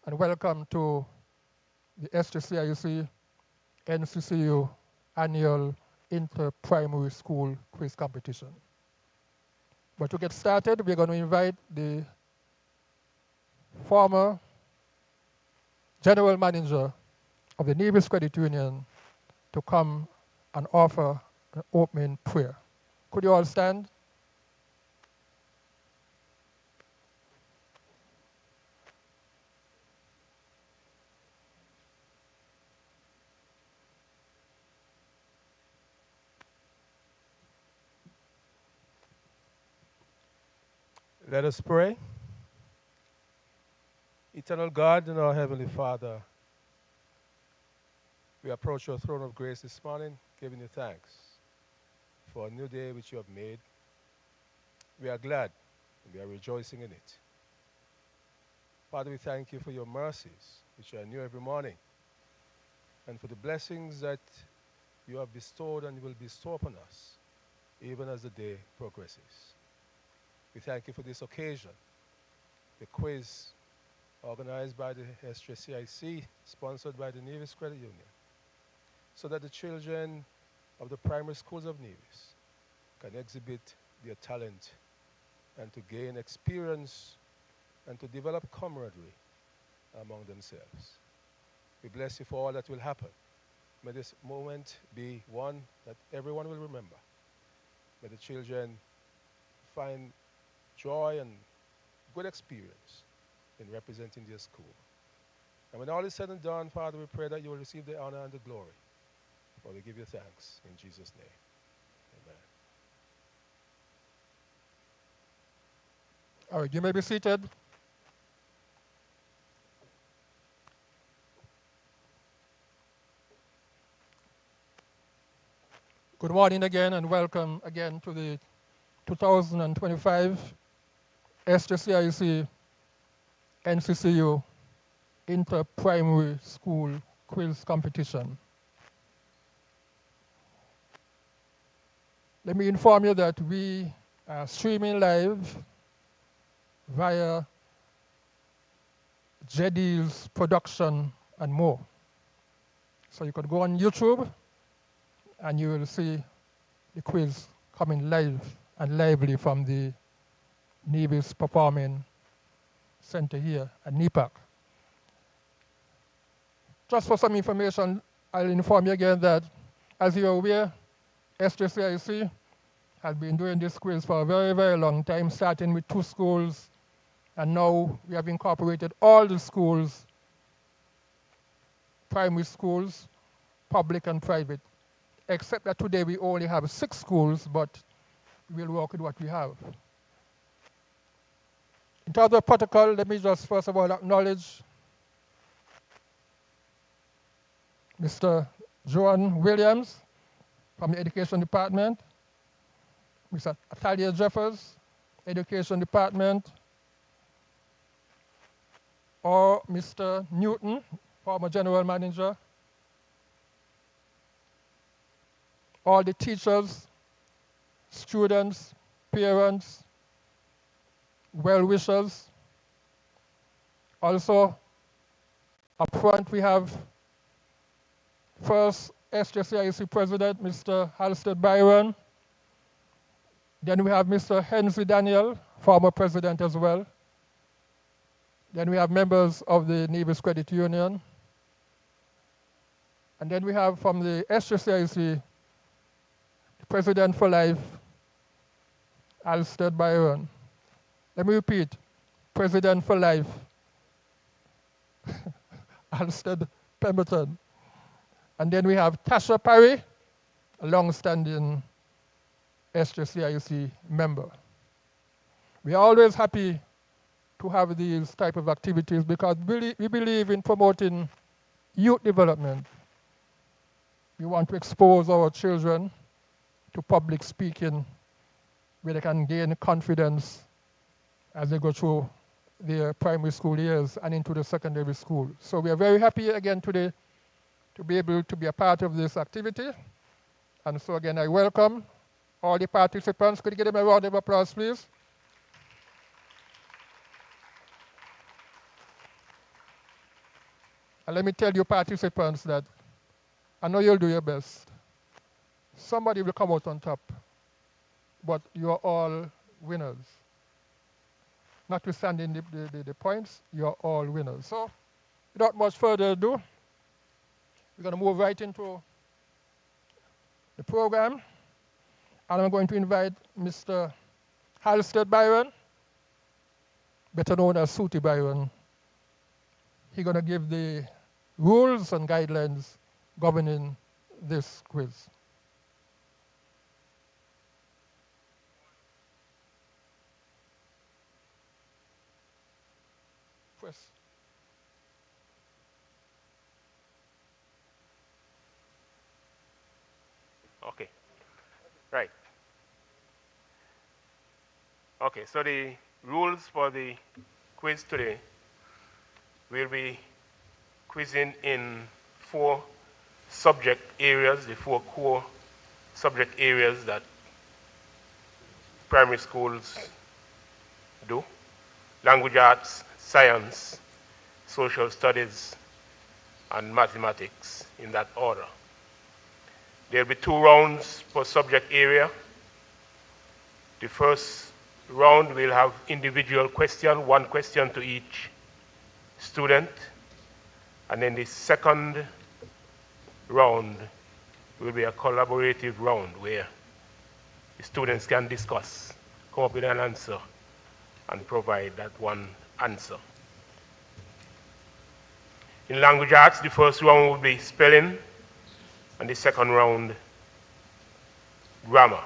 And welcome to the SJCIC NCCU annual inter-primary school quiz competition. But to get started, we're going to invite the former general manager of the Nevis Credit Union to come and offer an opening prayer. Could you all stand? Let us pray. Eternal God and our Heavenly Father, we approach your throne of grace this morning, giving you thanks for a new day which you have made. We are glad and we are rejoicing in it. Father, we thank you for your mercies, which are new every morning, and for the blessings that you have bestowed and will bestow upon us, even as the day progresses. We thank you for this occasion, the quiz organized by the SJCIC, sponsored by the Nevis Credit Union, so that the children of the primary schools of Nevis can exhibit their talent and to gain experience and to develop camaraderie among themselves. We bless you for all that will happen. May this moment be one that everyone will remember. May the children find joy and good experience in representing their school. And when all is said and done, Father, we pray that you will receive the honor and the glory. For we give you thanks in Jesus' name. Amen. All right, you may be seated. Good morning again and welcome again to the 2025 SJCIC NCCU Inter-Primary School Quiz Competition. Let me inform you that we are streaming live via JD's production and more. So you could go on YouTube and you will see the quiz coming live and lively from the Nevis Performing Center here at NePAC. Just for some information, I'll inform you again that, as you're aware, SJCIC has been doing this quiz for a very, very long time, starting with 2 schools, and now we have incorporated all the schools primary schools, public and private, except that today we only have 6 schools, but we'll work with what we have. In terms of protocol, let me just first of all acknowledge Mr. Joan Williams from the Education Department, Mr. Atalia Jeffers, Education Department, or Mr. Newton, former General Manager, all the teachers, students, parents, well-wishers. Also, up front we have first SJCIC President, Mr. Halstead Byron. Then we have Mr. Hensley Daniel, former President as well. Then we have members of the Nevis Credit Union. And then we have from the SJCIC, President for Life, Halstead Byron. Let me repeat, President for Life, Halstead Pemberton. And then we have Tasha Parry, a long-standing SJCIC member. We are always happy to have these type of activities because we believe in promoting youth development. We want to expose our children to public speaking where they can gain confidence as they go through their primary school years and into the secondary school. So we are very happy again today to be able to be a part of this activity. And so again, I welcome all the participants. Could you give them a round of applause, please? And let me tell you participants that I know you'll do your best. Somebody will come out on top, but you're all winners. Notwithstanding the points, you're all winners. So without much further ado, we're going to move right into the program. And I'm going to invite Mr. Halstead Byron, better known as Suti Byron. He's going to give the rules and guidelines governing this quiz. Press. Okay, right. Okay, so the rules for the quiz today, we'll be quizzing in 4 subject areas, the 4 core subject areas that primary schools do: language arts, science, social studies, and mathematics, in that order. There'll be 2 rounds per subject area. The first round we'll have individual question, 1 question to each student. And then the second round will be a collaborative round where the students can discuss, come up with an answer, and provide that one answer. In language arts, the first round will be spelling, and the second round, grammar.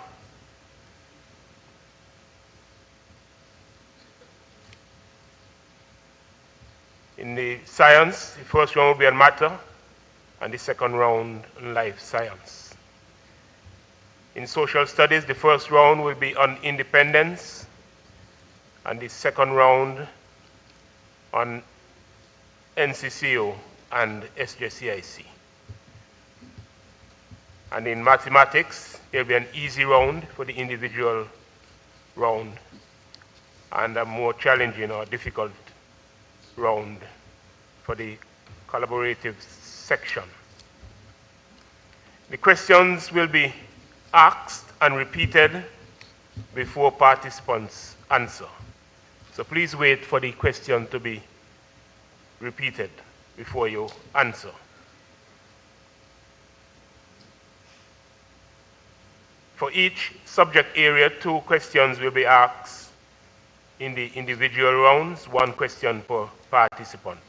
In the science, the first round will be on matter, and the second round on life science. In social studies, the first round will be on independence, and the second round on NCCU and SJCIC. And in mathematics, there will be an easy round for the individual round and a more challenging or difficult round for the collaborative section. The questions will be asked and repeated before participants answer. So please wait for the question to be repeated before you answer. For each subject area, 2 questions will be asked in the individual rounds, 1 question per participant.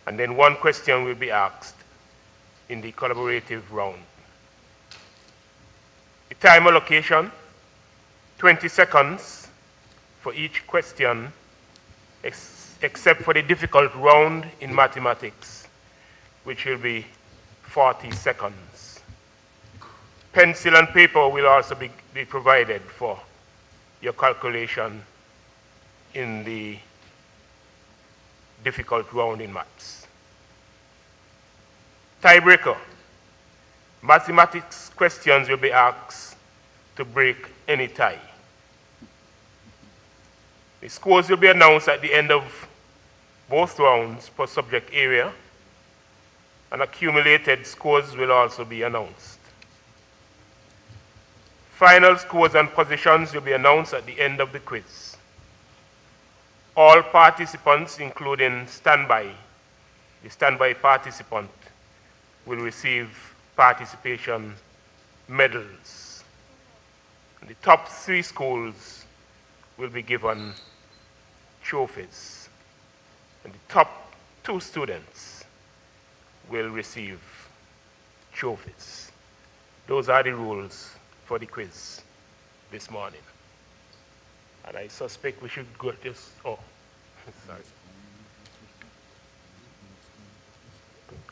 And then one question will be asked in the collaborative round. The time allocation, 20 seconds for each question, except for the difficult round in mathematics, which will be 40 seconds. Pencil and paper will also be provided for your calculation in the difficult round in maths. Tiebreaker. Mathematics questions will be asked to break any tie. The scores will be announced at the end of both rounds per subject area, and accumulated scores will also be announced. Final scores and positions will be announced at the end of the quiz. All participants, including the standby participant, will receive participation medals. And the top 3 schools will be given trophies. And the top 2 students will receive trophies. Those are the rules for the quiz this morning. And I suspect we should go just, sorry.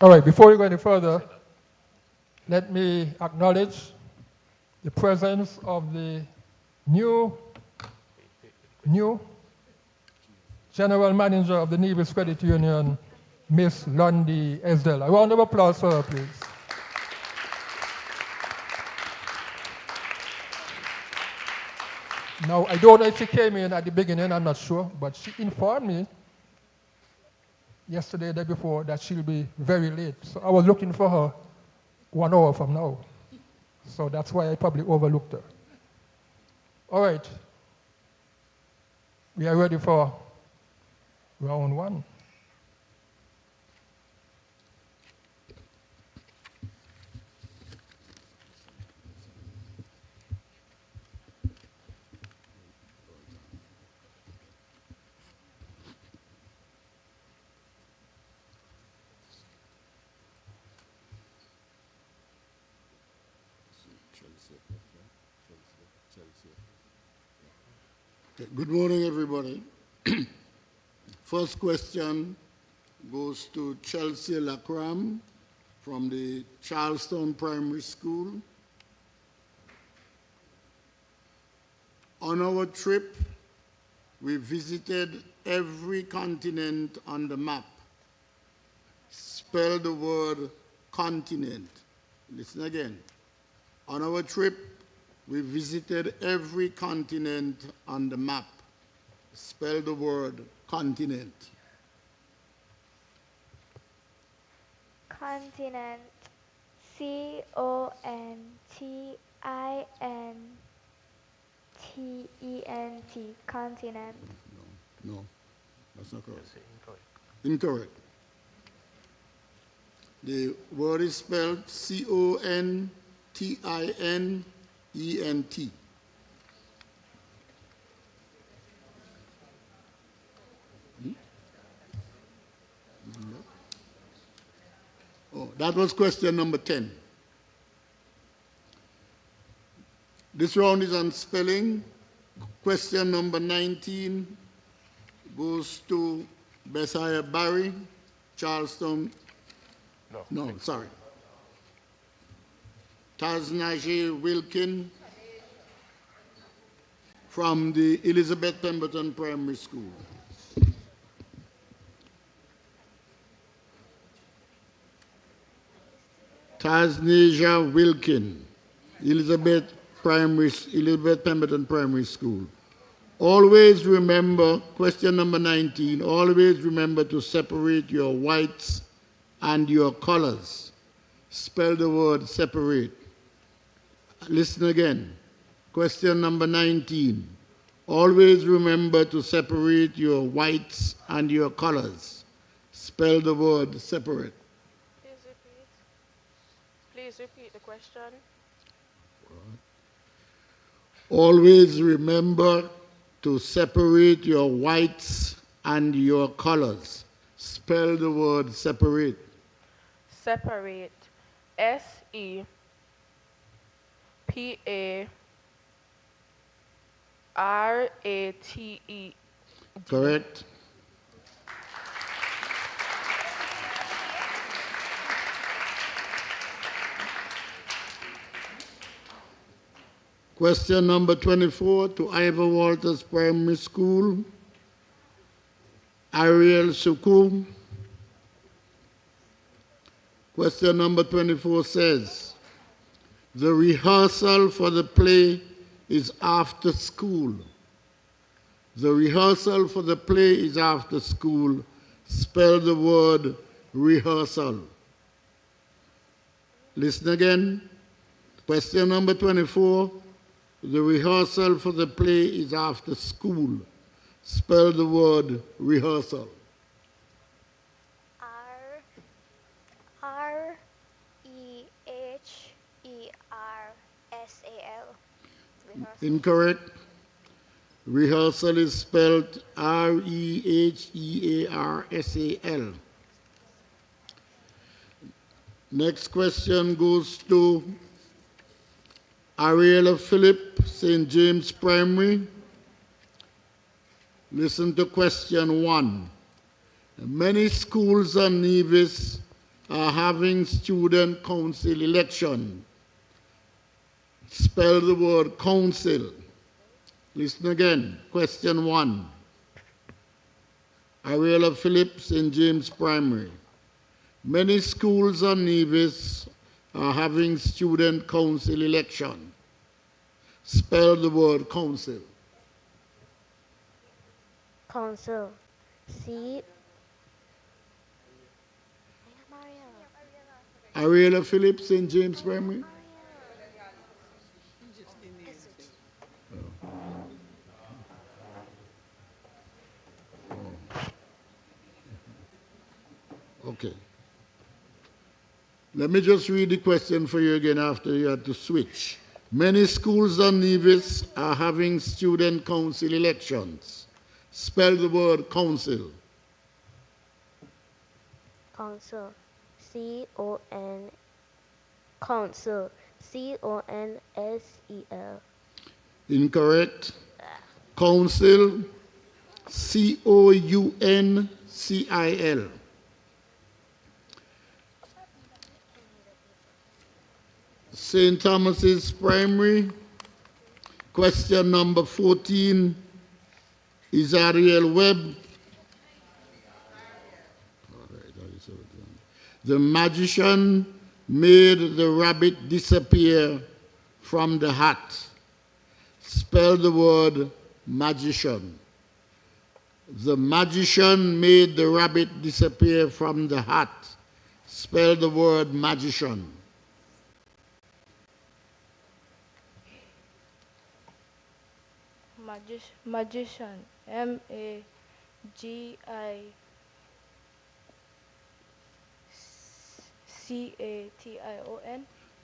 All right, before we go any further, let me acknowledge the presence of the new General Manager of the Nevis Credit Union, Miss Lundy Esdell. A round of applause for her, please. Now, I don't know if she came in at the beginning, I'm not sure, but she informed me yesterday, the day before, that she'll be very late. So I was looking for her 1 hour from now. So that's why I probably overlooked her. All right. We are ready for round 1. Good morning, everybody. First question goes to Chelsea Lacram from the Charlestown Primary School. On our trip, we visited every continent on the map. Spell the word continent. Listen again. On our trip, we visited every continent on the map. Spell the word continent. Continent. C-O-N-T-I-N-T-E-N-T. Continent. No, that's not correct. Incorrect. The word is spelled C-O-N-T-I-N-E-N-T. Oh, that was question number 10. This round is on spelling. Question number 19 goes to Besiah Barry, Charlestown. No, sorry. Taznaje Wilkin from the Elizabeth Pemberton Primary School. Taznaja Wilkin, Elizabeth Pemberton Primary School. Always remember, question number 19, always remember to separate your whites and your colors. Spell the word separate. Listen again. Question number 19. Always remember to separate your whites and your colors. Spell the word separate. Please repeat the question. Always remember to separate your whites and your colors. Spell the word separate. Separate. SEPARATE. Correct? Question number 24 to Ivor Walters Primary School. Ariel Suku. Question number 24 says, the rehearsal for the play is after school. The rehearsal for the play is after school. Spell the word rehearsal. Listen again. Question number 24. The rehearsal for the play is after school. Spell the word rehearsal. REHERSAL. Rehearsal. Incorrect. Rehearsal is spelled REHEARSAL. Next question goes to Ariella Phillip, St. James Primary. Listen to question 1. Many schools in Nevis are having student council election. Spell the word council. Listen again. Question 1. Ariella Phillip, St. James Primary. Many schools in Nevis are having student council election. Spell the word council. Council. Ariella Phillips, St. James Primary. Okay. Let me just read the question for you again after you had to switch. Many schools in Nevis are having student council elections. Spell the word council. Council. C-O-N. Council. C-O-N-S-E-L. Incorrect. Council. C-O-U-N-C-I-L. St. Thomas's Primary. Question number 14 is Ariel Webb. The magician made the rabbit disappear from the hat. Spell the word magician. The magician made the rabbit disappear from the hat. Spell the word magician. Magician. M-A-G-I-C-A-T-I-O-N.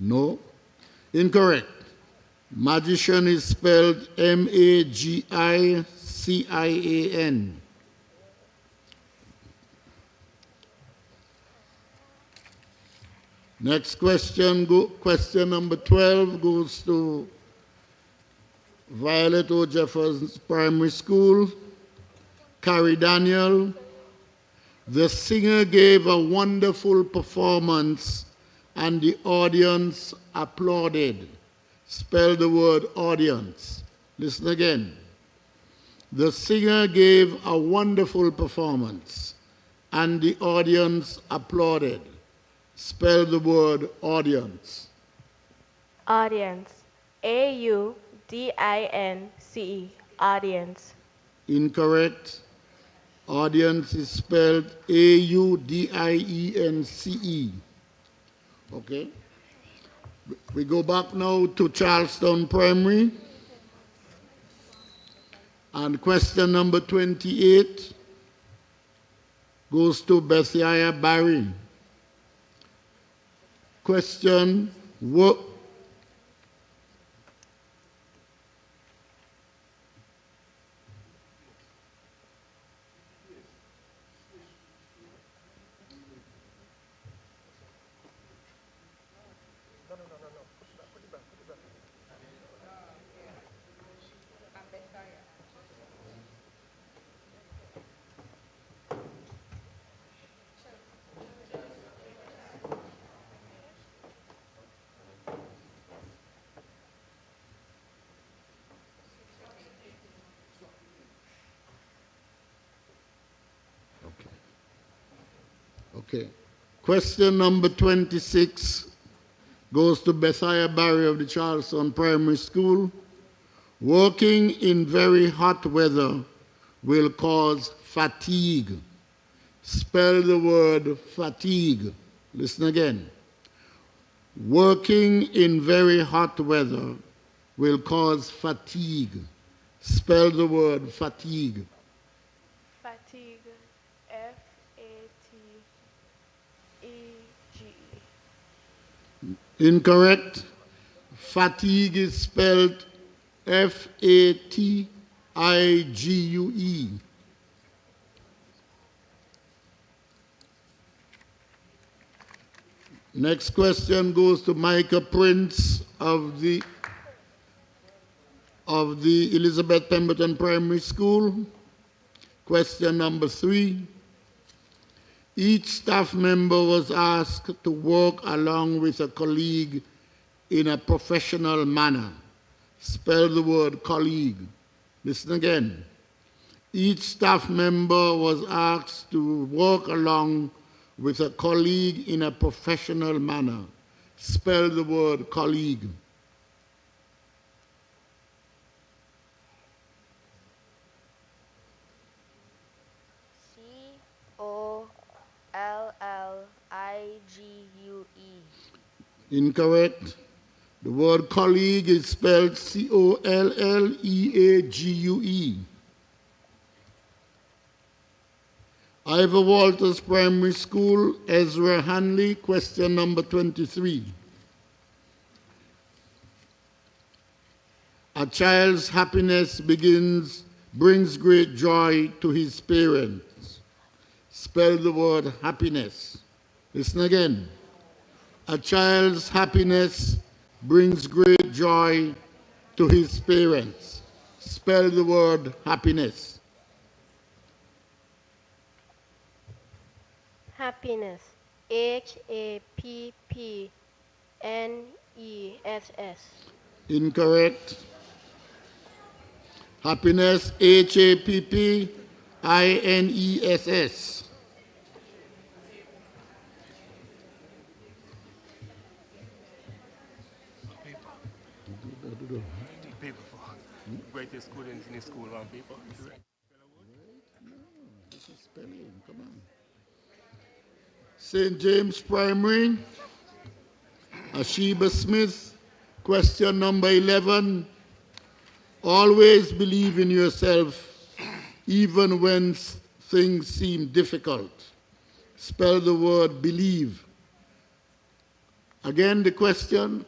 No. Incorrect. Magician is spelled M-A-G-I-C-I-A-N. Next question, question number 12 goes to Violet O. Jefferson's Primary School. Carrie Daniel. The singer gave a wonderful performance and the audience applauded. Spell the word audience. Listen again. The singer gave a wonderful performance and the audience applauded. Spell the word audience. Audience. A-U-D-I-N-C-E. Audience. Incorrect. Audience is spelled A-U-D-I-E-N-C-E. Okay. We go back now to Charlestown Primary. And question number 28 goes to Bethiah Barry. Question, what? Okay. Question number 26 goes to Bethiah Barry of the Charleston Primary School. Working in very hot weather will cause fatigue. Spell the word fatigue. Listen again. Working in very hot weather will cause fatigue. Spell the word fatigue. Fatigue. F-A-T-E-G-E. Incorrect. Fatigue is spelled F-A-T-I-G-U-E. Next question goes to Micah Prince of the Elizabeth Pemberton Primary School. Question number 3. Each staff member was asked to work along with a colleague in a professional manner. Spell the word colleague. Listen again. Each staff member was asked to work along with a colleague in a professional manner. Spell the word colleague. C-O-L-L-I-G-U-E. Incorrect. The word colleague is spelled C-O-L-L-E-A-G-U-E. Ivor Walters Primary School, Ezra Hanley, question number 23. A child's happiness brings great joy to his parents. Spell the word happiness. Listen again. A child's happiness brings great joy to his parents. Spell the word happiness. Happiness. H-A-P-P-N-E-S-S. Incorrect. Happiness, H-A-P-P-I-N-E-S-S. Paper for greatest students in the school on paper. This is spelling, come on. St. James Primary, Ashiba Smith, question number 11. Always believe in yourself, even when things seem difficult. Spell the word believe. Again, the question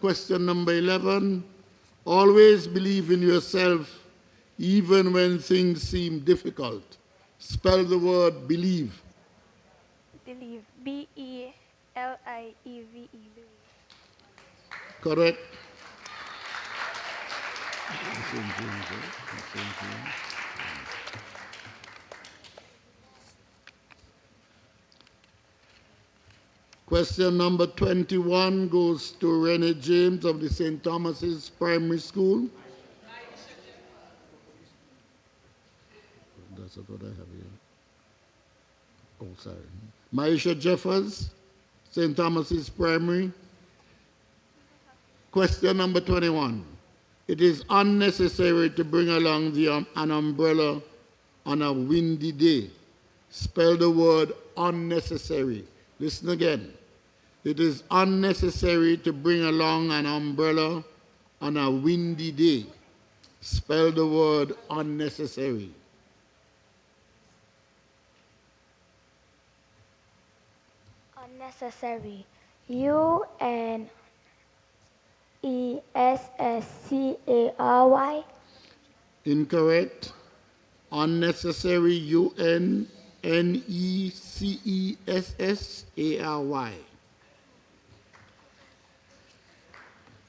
number 11. Always believe in yourself, even when things seem difficult. Spell the word believe. Believe. B-E-L-I-E-V-E. Correct. Question number 21 goes to Renee James of the St. Thomas's Primary School. That's what I have here. Oh, sorry. Maisha Jeffers, St. Thomas's Primary. Question number 21. It is unnecessary to bring along an umbrella on a windy day. Spell the word unnecessary. Listen again. It is unnecessary to bring along an umbrella on a windy day. Spell the word unnecessary. Unnecessary. U-N-E-S-S-C-A-R-Y. Incorrect. Unnecessary. U-N-N-E-C-E-S-S-A-R-Y.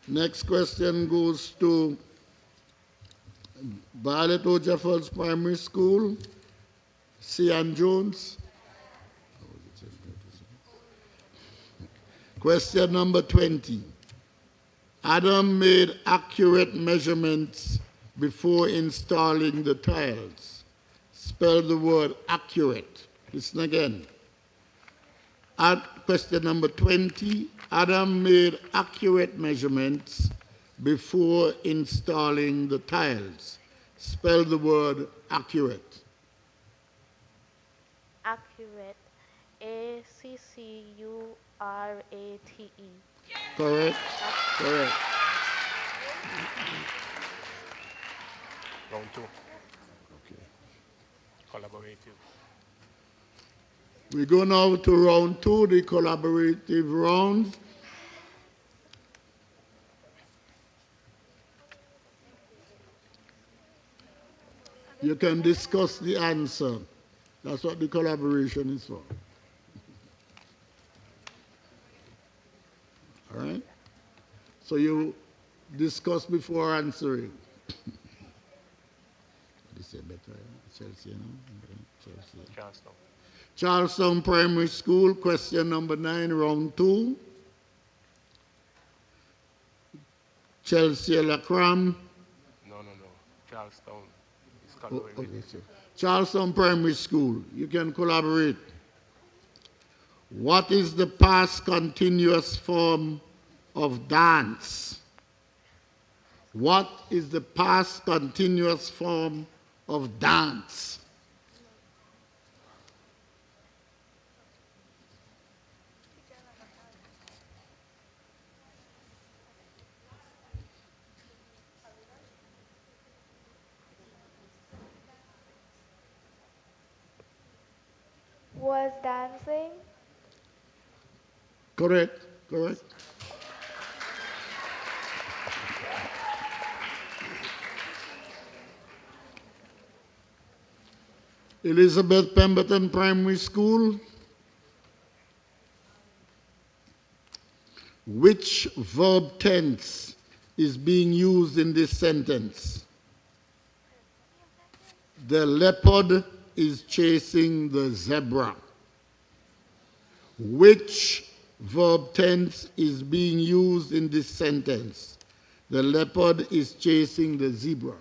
Next question goes to Violet O. Jeffers Primary School, Sian Jones. Question number 20. Adam made accurate measurements before installing the tiles. Spell the word accurate. Listen again. Question number 20. Adam made accurate measurements before installing the tiles. Spell the word accurate. Accurate. ACCURATE. Correct? Correct. Round 2. Okay. Collaborative. We go now to round 2, the collaborative rounds. You can discuss the answer. That's what the collaboration is for. All right? So you discuss before answering. This is better, Chelsea, Chelsea. Charlestown. Charlestown Primary School, question number 9, round 2. Chelsea Lacram. No. Charlestown is collaborative. Okay, sir. Charlestown Primary School, you can collaborate. What is the past continuous form of dance? What is the past continuous form of dance? Was dancing. Correct, correct. Elizabeth Pemberton Primary School. Which verb tense is being used in this sentence? The leopard is chasing the zebra. Which verb tense is being used in this sentence? The leopard is chasing the zebra.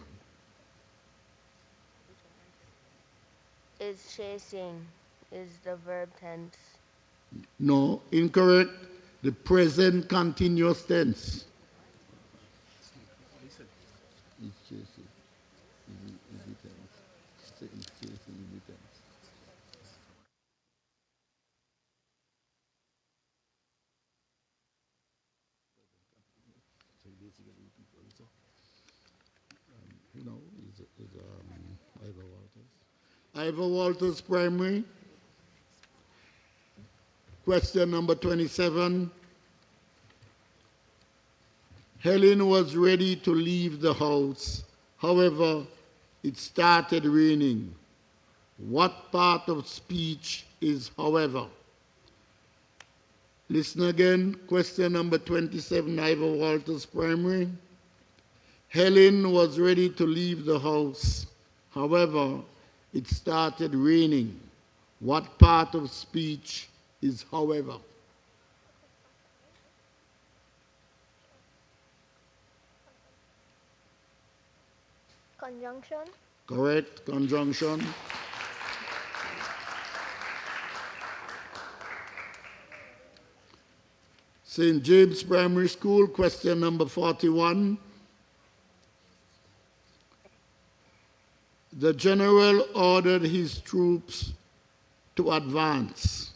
Is chasing is the verb tense. No, incorrect. The present continuous tense. It's chasing. It's chasing the tense. So basically, people, is Ivor Walters. Ivor Walters Primary. Question number 27. Helen was ready to leave the house. However, it started raining. What part of speech is however? Listen again. Question number 27, Ivor Walters Primary. Helen was ready to leave the house. However, it started raining. What part of speech is however? Conjunction. Correct, conjunction. St. James Primary School, question number 41. The general ordered his troops to advance.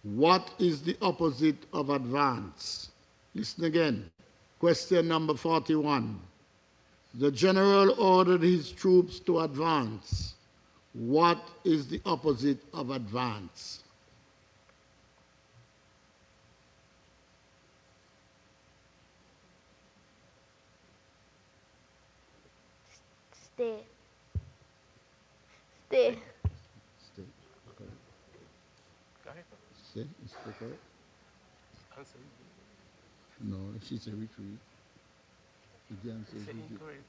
What is the opposite of advance? Listen again. Question number 41. The general ordered his troops to advance. What is the opposite of advance? Stay. Stay. Stay. Correct. Correct. Stay. Is that correct? Answer. No, she said retreat. The answer is Say retreat. incorrect.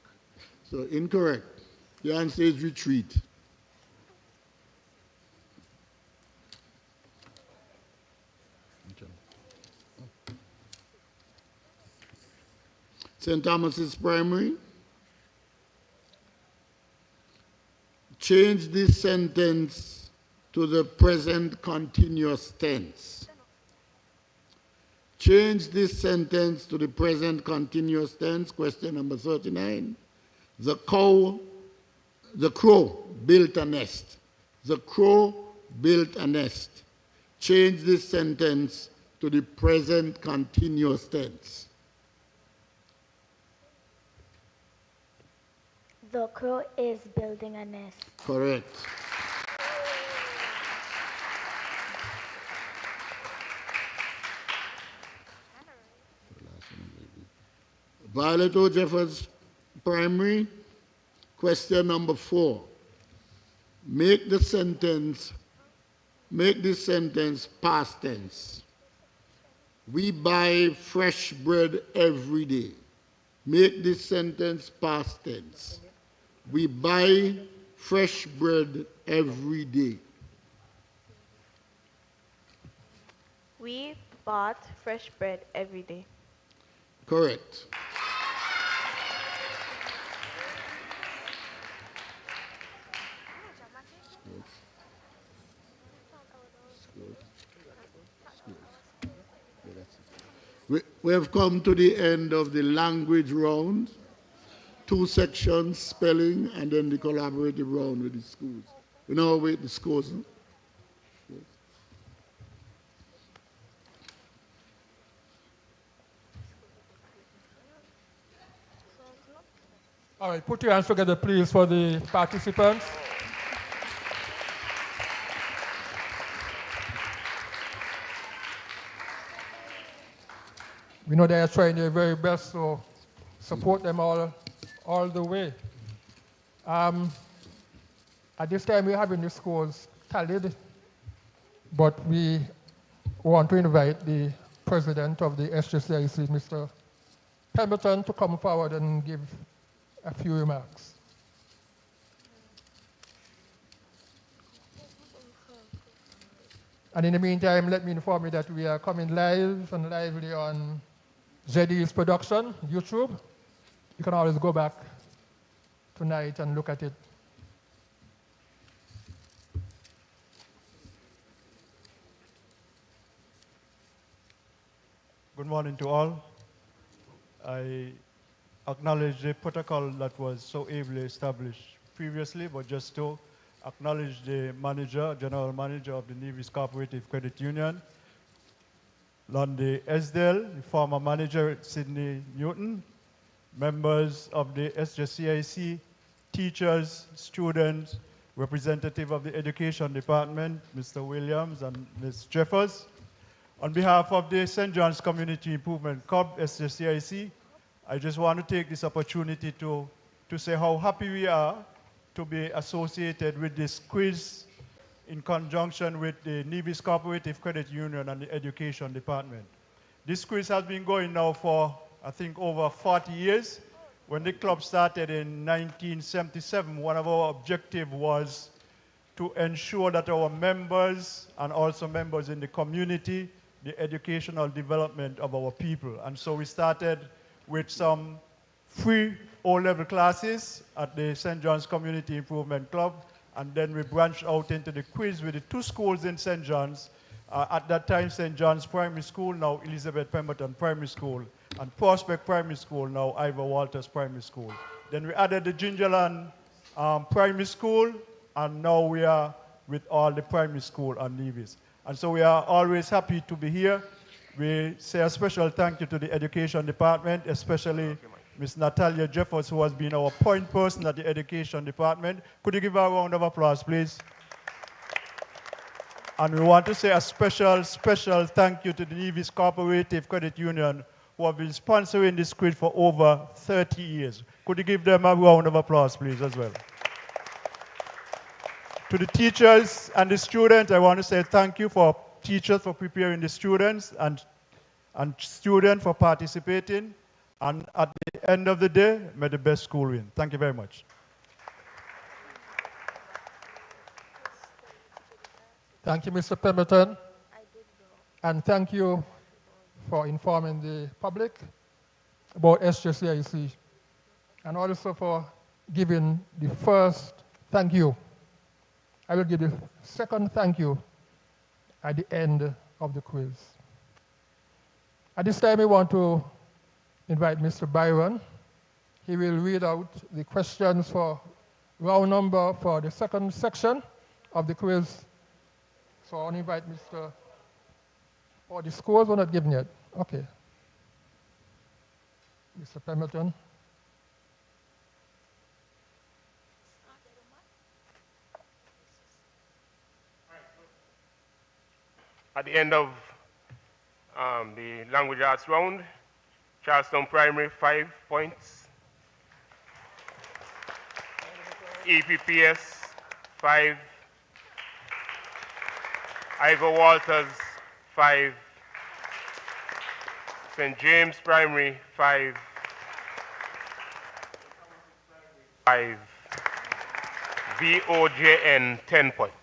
So incorrect. The answer is retreat. St. Thomas's Primary. Change this sentence to the present continuous tense. Change this sentence to the present continuous tense. Question number 39. The crow built a nest. The crow built a nest. Change this sentence to the present continuous tense. The crow is building a nest. Correct. Violet O. Jeffers Primary, question number 4. Make this sentence past tense. We buy fresh bread every day. Make this sentence past tense. We buy fresh bread every day. We bought fresh bread every day. Correct. We have come to the end of the language round. 2 sections, spelling, and then the collaborative round with the schools. We now await the scores. Huh? Yes. All right, put your hands together, please, for the participants. We know they are trying their very best, so support them all the way. At this time, we're having the scores tallied, but we want to invite the president of the SJCIC, Mr. Pemberton, to come forward and give a few remarks. And in the meantime, let me inform you that we are coming live and lively on ZD's production, YouTube. You can always go back tonight and look at it. Good morning to all. I acknowledge the protocol that was so ably established previously, but just to acknowledge the manager, general manager of the Nevis Cooperative Credit Union, Lundy Esdale, the former manager Sydney Newton, members of the SJCIC, teachers, students, representative of the Education Department, Mr. Williams and Ms. Jeffers. On behalf of the St. John's Community Improvement Club, SJCIC, I just want to take this opportunity to say how happy we are to be associated with this quiz in conjunction with the Nevis Cooperative Credit Union and the Education Department. This quiz has been going now for, I think, over 40 years. When the club started in 1977, one of our objectives was to ensure that our members and also members in the community, the educational development of our people. And so we started with some free O-level classes at the St. John's Community Improvement Club, and then we branched out into the quiz with the 2 schools in St. John's. At that time, St. John's Primary School, now Elizabeth Pemberton Primary School, and Prospect Primary School, now Ivor Walters Primary School. Then we added the Gingerland Primary School, and now we are with all the primary school and Nevis. And so we are always happy to be here. We say a special thank you to the Education Department, especially Ms. Natalia Jeffers, who has been our point person at the Education Department. Could you give her a round of applause, please? And we want to say a special thank you to the Nevis Cooperative Credit Union, who have been sponsoring this quiz for over 30 years. Could you give them a round of applause, please, as well? To the teachers and the students, I want to say thank you for teachers for preparing the students and students for participating. And at the end of the day, may the best school win. Thank you very much. Thank you, Mr. Pemberton. And thank you for informing the public about SJCIC, and also for giving the first thank you I will give the second thank you at the end of the quiz. At this time, we want to invite Mr. Byron. He will read out the questions for round number for the second section of the quiz. So I want to invite Mr. Oh, the scores were not given yet. Okay. Mr. Pemberton. At the end of the language arts round, Charlestown Primary 5 points, EPPS 5, Ivor Walters 5, St. James Primary 5, 5, VOJN 10 points.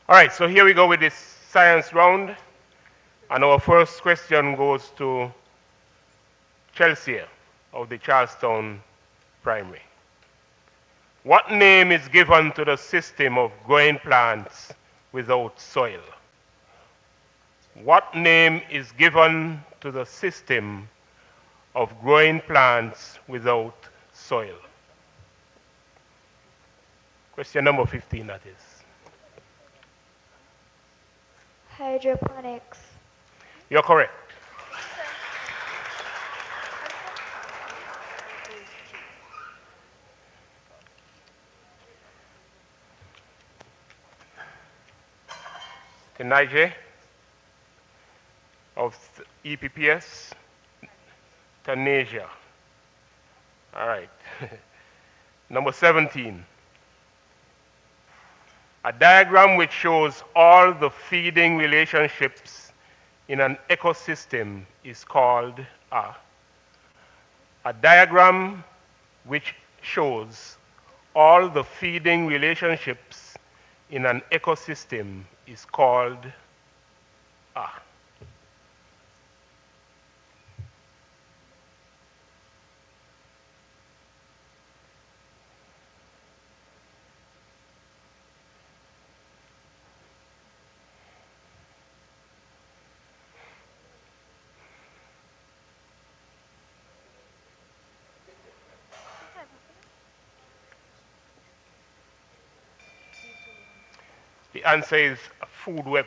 All right, so here we go with this science round. And our first question goes to Chelsea of the Charlestown Primary. What name is given to the system of growing plants without soil? What name is given to the system of growing plants without soil? Question number 15, that is. Hydroponics. You're correct. To Niger of EPPS, Tunisia. All right. Number 17. A diagram which shows all the feeding relationships in an ecosystem is called a diagram which shows all the feeding relationships in an ecosystem is called a. The answer is a food web.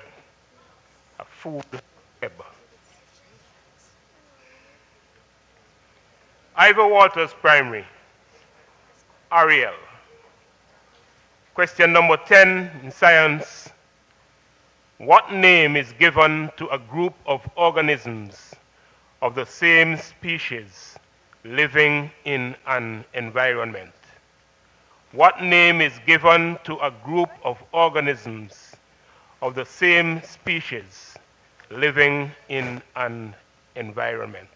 A food web. Ivor Walters Primary. Ariel. Question number 10 in science. What name is given to a group of organisms of the same species living in an environment? What name is given to a group of organisms of the same species living in an environment?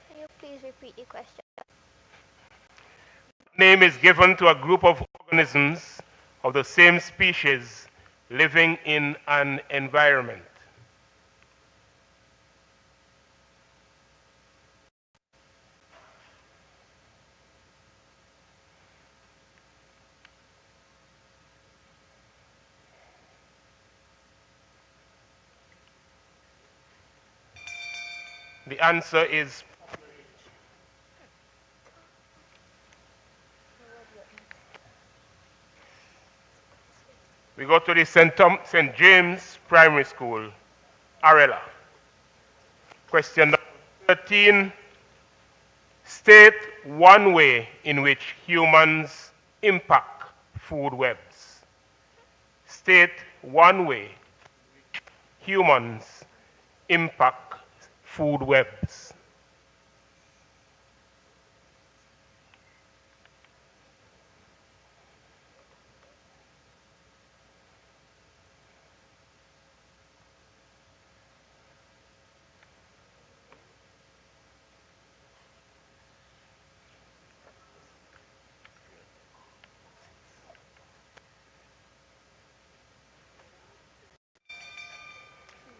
Can you please repeat your question? Name is given to a group of organisms of the same species living in an environment. The answer is we go to the St. James Primary School, Arella. Question number 13. State one way in which humans impact food webs. State one way humans impact food webs.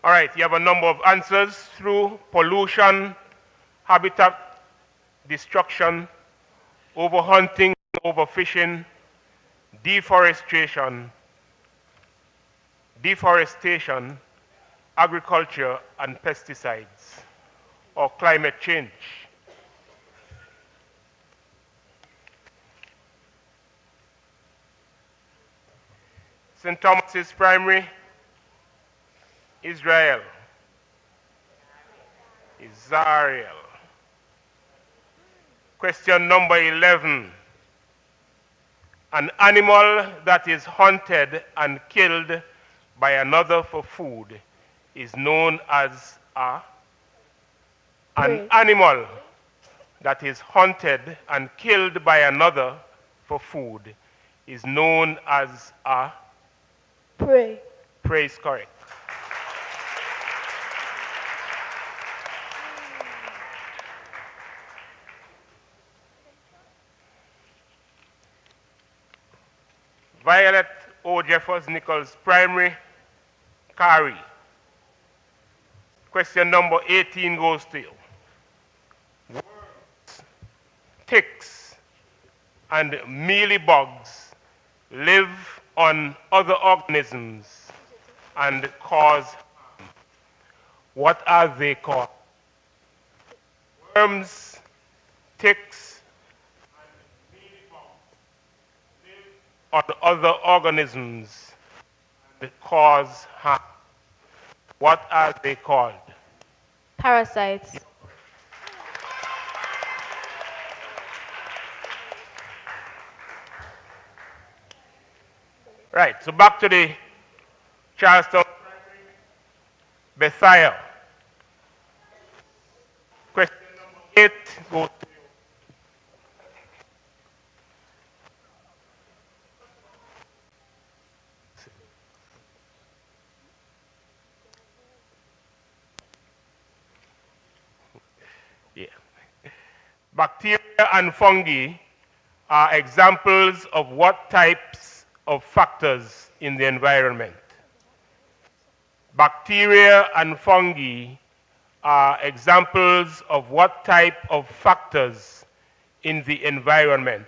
All right, you have a number of answers through pollution, habitat destruction, overhunting, overfishing, deforestation, agriculture, and pesticides, or climate change. St. Thomas's Primary, Israel, Israel. Question number 11. An animal that is hunted and killed by another for food is known as a... An animal that is hunted and killed by another for food is known as a... Prey. Prey is correct. Violet O. Jeffers Nichols Primary, Kari. Question number 18 goes to you. Worms, ticks, and mealybugs live on other organisms and cause harm. What are they called? Worms, ticks, and mealybugs live on other organisms and cause harm. What are they called? Parasites. Right, so back to the Charleston Bethiah. Question number 8 goes to you. Yeah. Bacteria and fungi are examples of what types of factors in the environment? Bacteria and fungi are examples of what type of factors in the environment?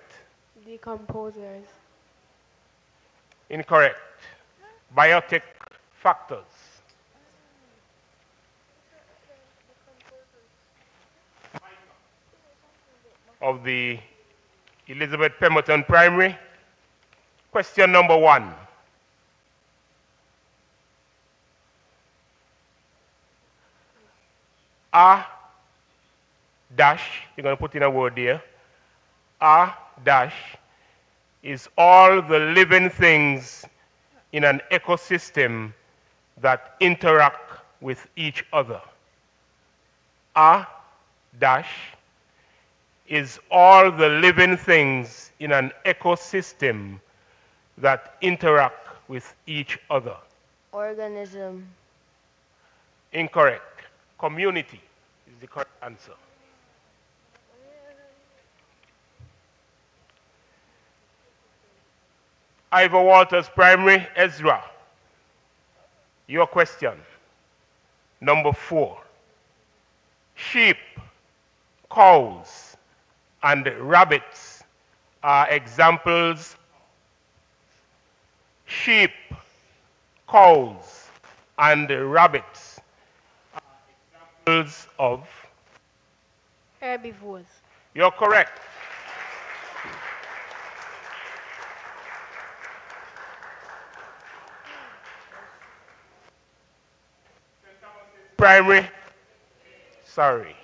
Decomposers. Incorrect. Biotic factors. Of the Elizabeth Pemberton Primary. Question number 1. A dash, you're going to put in a word there. A dash is all the living things in an ecosystem that interact with each other. A dash is all the living things in an ecosystem that interact with each other. Organism. Incorrect. Community is the correct answer. Ivor Walters Primary, Ezra. Your question. Number 4. Sheep, cows, and rabbits are examples. Sheep, cows, and rabbits are examples of Herbivores. You're correct. Primary, sorry,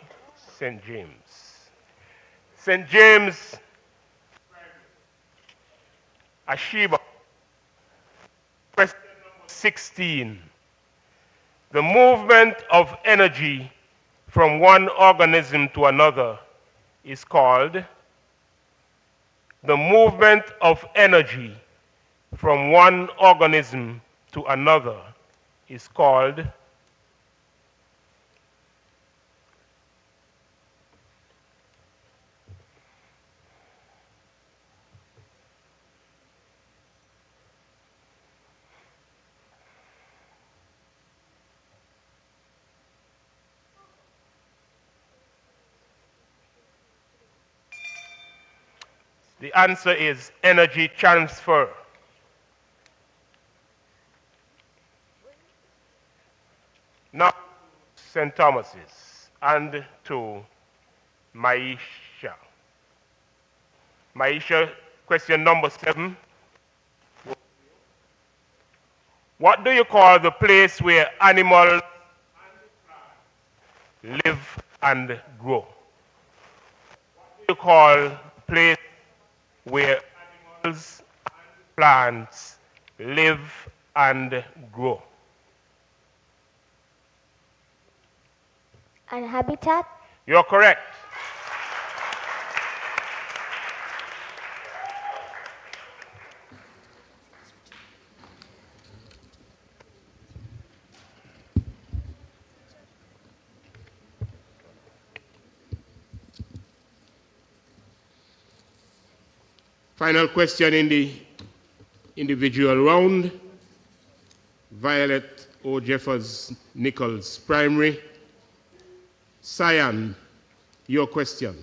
St. James. St. James, Ashiba. Question number 16. The movement of energy from one organism to another is called? The movement of energy from one organism to another is called? The answer is energy transfer. Now, St. Thomas's and to Maisha. Maisha, question number 7. What do you call the place where animals live and grow? What do you call the place where animals and plants live and grow? And habitat? You're correct. Final question in the individual round. Violet O. Jeffers Nichols Primary. Cyan, your question.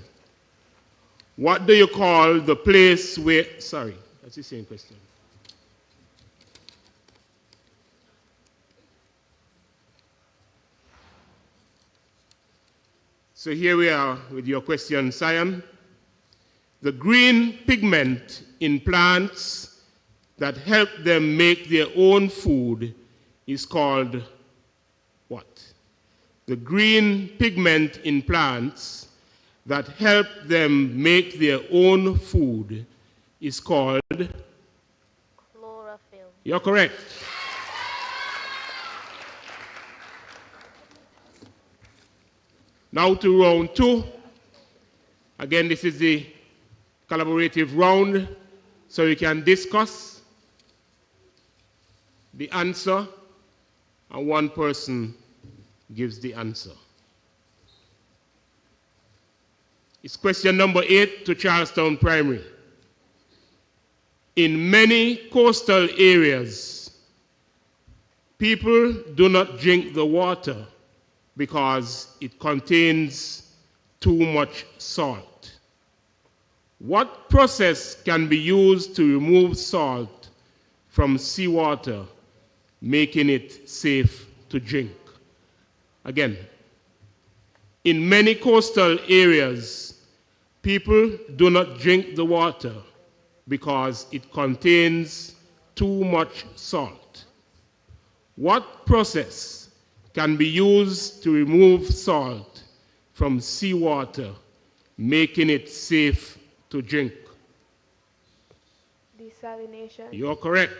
What do you call the place where, sorry, that's the same question. So here we are with your question, Cyan. The green pigment in plants that help them make their own food is called what? The green pigment in plants that help them make their own food is called? Chlorophyll. You're correct. Now to round 2. Again, this is the collaborative round, so you can discuss the answer, and one person gives the answer. It's question number 8 to Charlestown Primary. In many coastal areas, people do not drink the water because it contains too much salt. What process can be used to remove salt from seawater, making it safe to drink? Again, in many coastal areas, people do not drink the water because it contains too much salt. What process can be used to remove salt from seawater, making it safe to drink? Desalination. You're correct.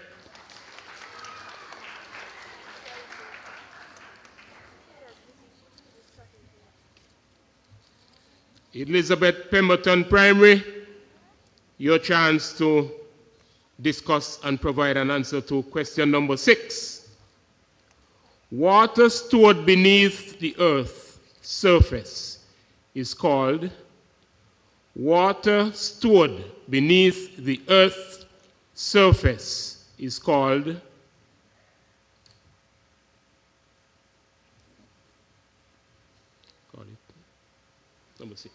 Elizabeth Pemberton Primary, your chance to discuss and provide an answer to question number 6. Water stored beneath the earth's surface is called? Water stored beneath the earth's surface is called? Call it. Number 6.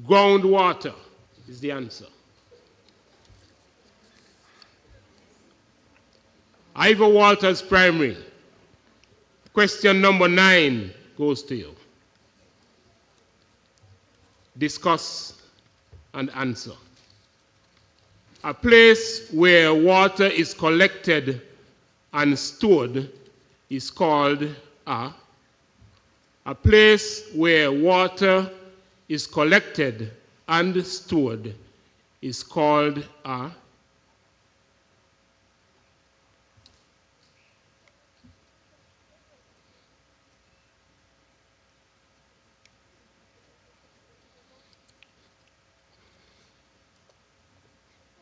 Groundwater is the answer. Ivor Walters Primary. Question number 9 goes to you. Discuss and answer. A place where water is collected and stored is called a place where water is collected and stored is called a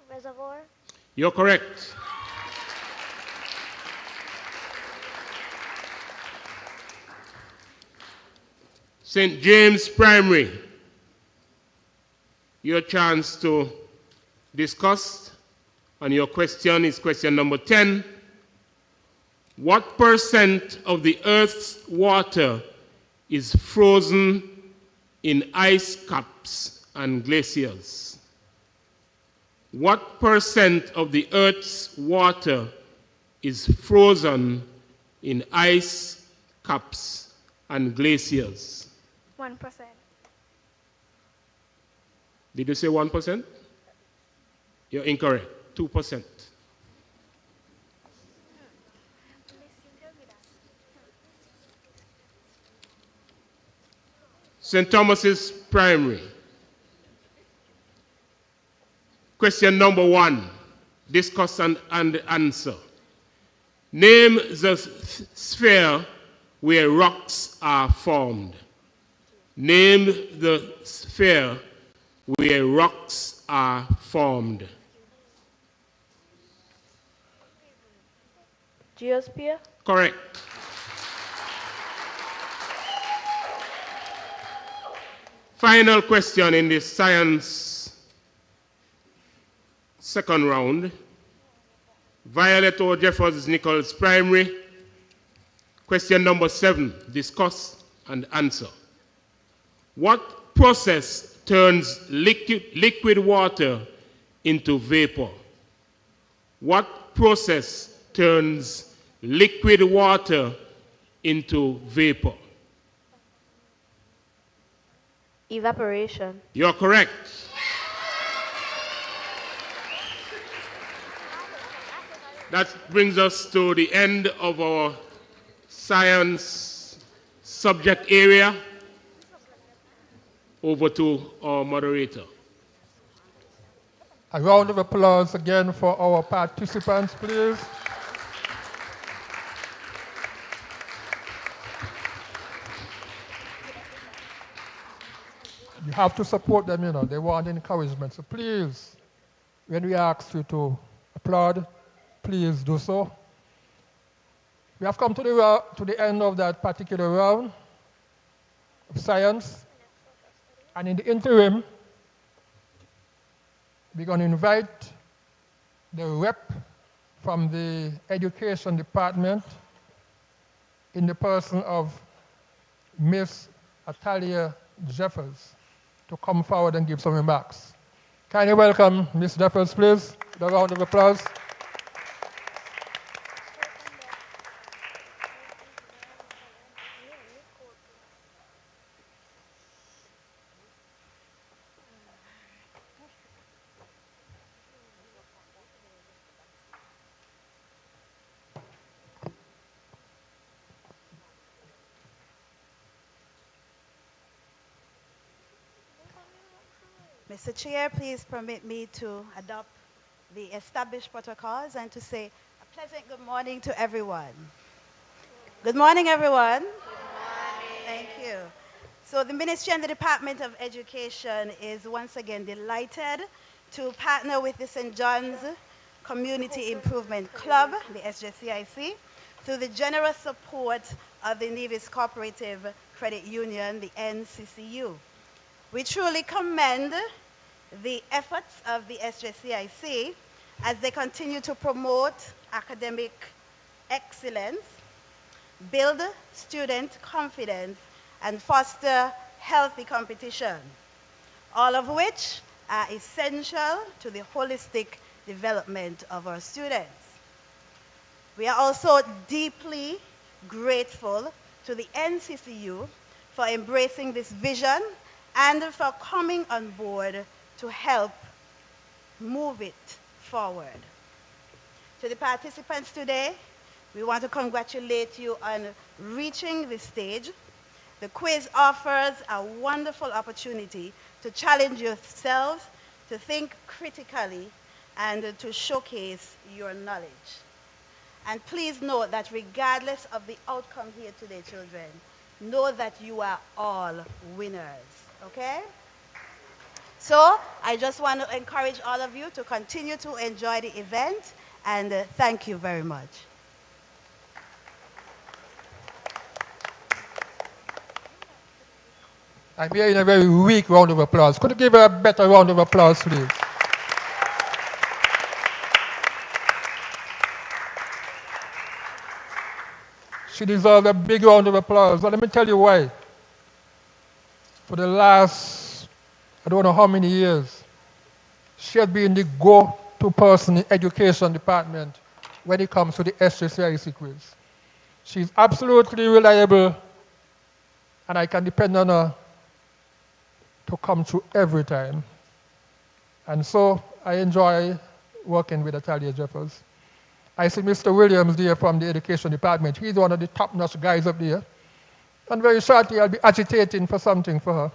Reservoir. You're correct. St. James Primary, your chance to discuss And your question is question number 10. What percent of the Earth's water is frozen in ice caps and glaciers? What percent of the Earth's water is frozen in ice caps and glaciers? 1%. Did you say 1%? You're incorrect. 2%. St. Thomas's Primary. Question number 1. Discuss and answer. Name the sphere where rocks are formed. Name the sphere where rocks are formed. Geosphere? Correct. Final question in this science second round. Violet O. Jeffers Nichols Primary. Question number 7. Discuss and answer. What process turns liquid water into vapor? What process turns liquid water into vapor? Evaporation. You're correct. That brings us to the end of our science subject area. Over to our moderator. A round of applause again for our participants, please. You have to support them, you know, they want encouragement. So please, when we ask you to applaud, please do so. We have come to the end of that particular round of science. And in the interim, we're going to invite the rep from the Education Department in the person of Miss Atalia Jeffers to come forward and give some remarks. Kindly welcome Miss Jeffers, please. A round of applause. Mr. Chair, please permit me to adopt the established protocols and to say a pleasant good morning to everyone. Good morning, everyone. Good morning. Thank you. So the Ministry and the Department of Education is once again delighted to partner with the St. John's Community Improvement Club, the SJCIC, through the generous support of the Nevis Co-operative Credit Union, the NCCU. We truly commend the efforts of the SJCIC as they continue to promote academic excellence, build student confidence, and foster healthy competition, all of which are essential to the holistic development of our students. We are also deeply grateful to the NCCU for embracing this vision and for coming on board to help move it forward. To the participants today, we want to congratulate you on reaching this stage. The quiz offers a wonderful opportunity to challenge yourselves, to think critically, and to showcase your knowledge. And please note that regardless of the outcome here today, children, know that you are all winners, okay? So I just want to encourage all of you to continue to enjoy the event, and thank you very much. I'm hearing a very weak round of applause. Could you give her a better round of applause, please? She deserves a big round of applause. And let me tell you why. For the last, I don't know how many years, she has been the go-to person in education department when it comes to the SJCIC quiz. She's absolutely reliable, and I can depend on her to come through every time. And so I enjoy working with Natalia Jeffers. I see Mr. Williams there from the education department. He's one of the top-notch guys up there. And very shortly, I'll be agitating for something for her.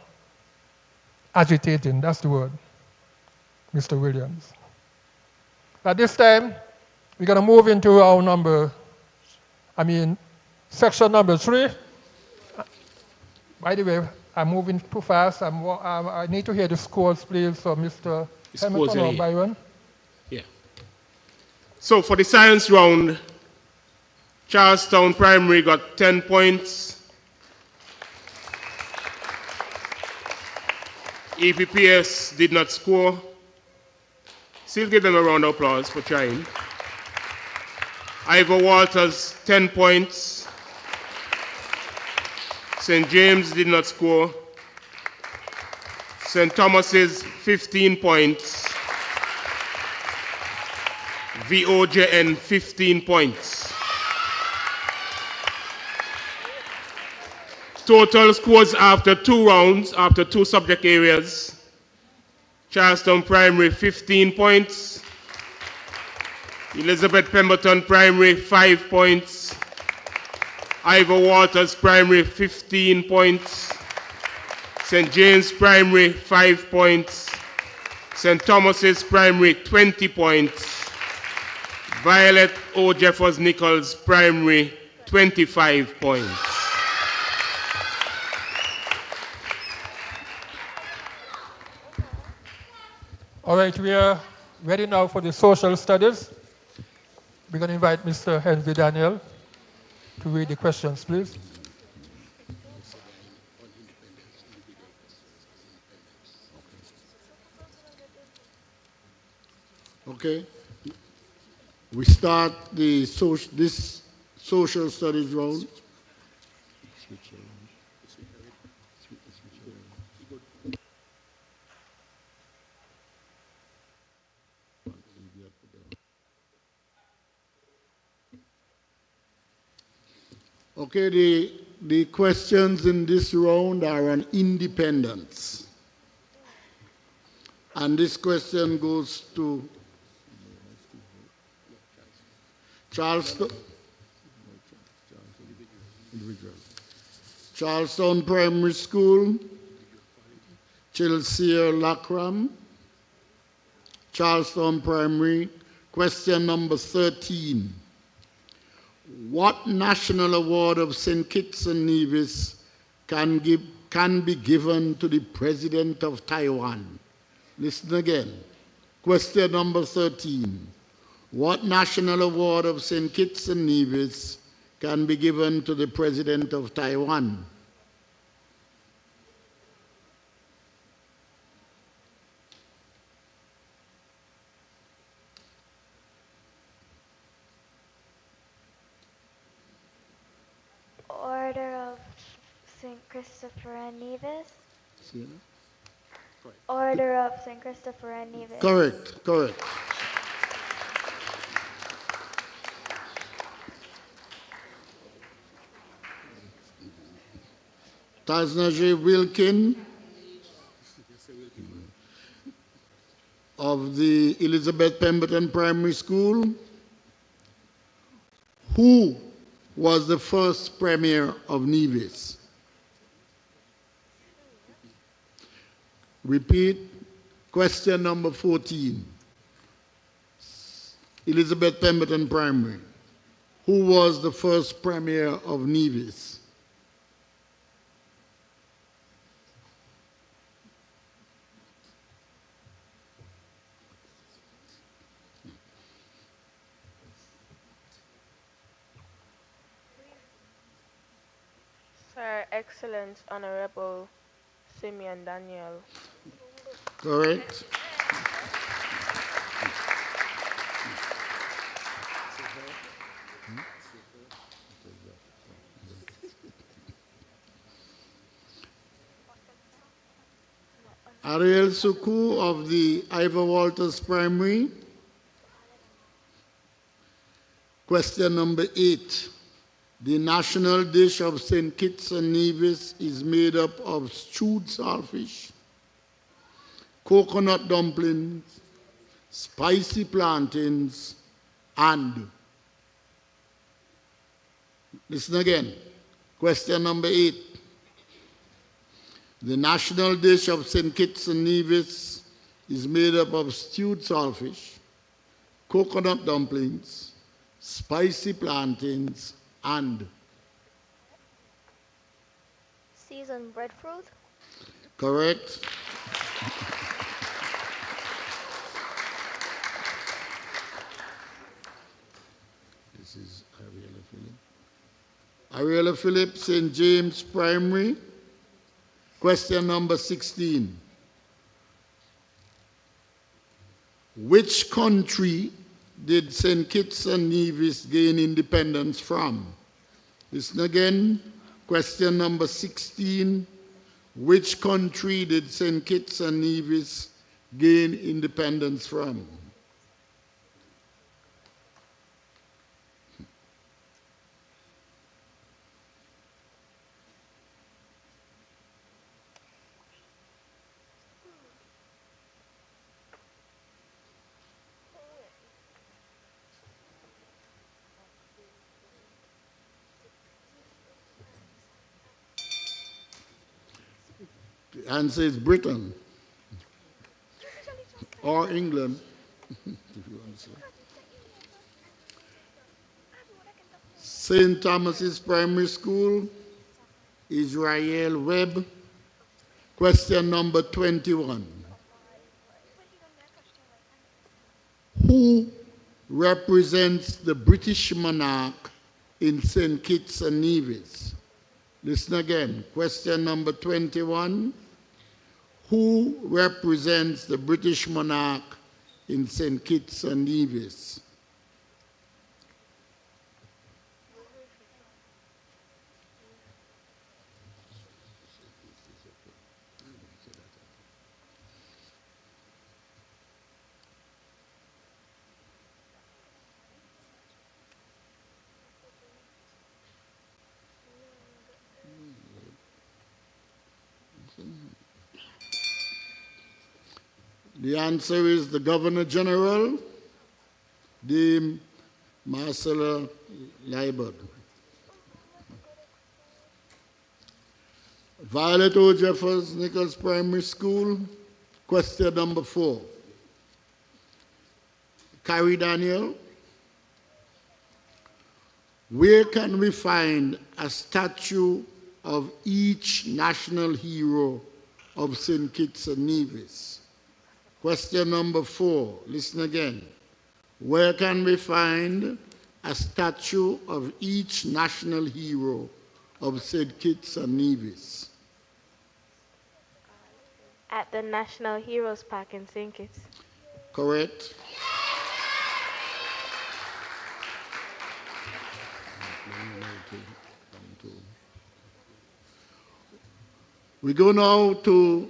Agitating, that's the word, Mr. Williams. At this time, we're going to move into our section number 3. By the way, I'm moving too fast. I need to hear the scores, please, so Mr. Hamilton or Byron. Yeah. So for the science round, Charlestown Primary got 10 points. EPPS did not score. Still give them a round of applause for trying. Ivor Walters, 10 points. St. James did not score. St. Thomas's, 15 points. VOJN, 15 points. Total scores after 2 rounds, after 2 subject areas. Charlestown Primary, 15 points. Elizabeth Pemberton Primary, 5 points. Ivor Walters Primary, 15 points. St. James Primary, 5 points. St. Thomas's Primary, 20 points. Violet O. Jeffers Nichols Primary, 25 points. All right, we are ready now for the social studies. We're going to invite Mr. Henry Daniel to read the questions, please. Okay. We start this social studies round. Okay, the questions in this round are on independence. And this question goes to Charlestown Primary School, Chelsea Lackram, Charlestown Primary. Question number 13. What national award of St. Kitts and Nevis can be given to the President of Taiwan? Listen again. Question number 13. What national award of St. Kitts and Nevis can be given to the President of Taiwan? Order of St. Christopher and Nevis. Order of St. Christopher and Nevis. Correct, correct. Tasna J. Wilkin of the Elizabeth Pemberton Primary School. Who was the first premier of Nevis? Repeat. Question number 14. Elizabeth Pemberton Primary. Who was the first premier of Nevis? Sir Excellence Honorable Simeon Daniel. Correct. Ariel Suku of the Ivor Walters Primary. Question number 8. The national dish of St. Kitts and Nevis is made up of stewed saltfish, coconut dumplings, spicy plantains, and, listen again, question number 8. The national dish of St. Kitts and Nevis is made up of stewed saltfish, coconut dumplings, spicy plantains, and Seasoned breadfruit. correct. This is Ariella Phillip. Ariella Phillip, St. James Primary. Question number 16. Which country did St. Kitts and Nevis gain independence from? Listen again. Question number 16. Which country did St. Kitts and Nevis gain independence from? The answer is Britain or England, if you want to say. St. Thomas's Primary School, Israel Webb. Question number 21. Who represents the British monarch in St. Kitts and Nevis? Listen again. Question number 21. Who represents the British monarch in St. Kitts and Nevis? The answer is the Governor General, Dame Marcella Liebert. Violet O. Jeffers, Nichols Primary School. Question number 4. Carrie Daniel. Where can we find a statue of each national hero of St. Kitts and Nevis? Question number 4. Listen again. Where can we find a statue of each national hero of St. Kitts and Nevis? At the National Heroes Park in St. Kitts. Correct. We go now to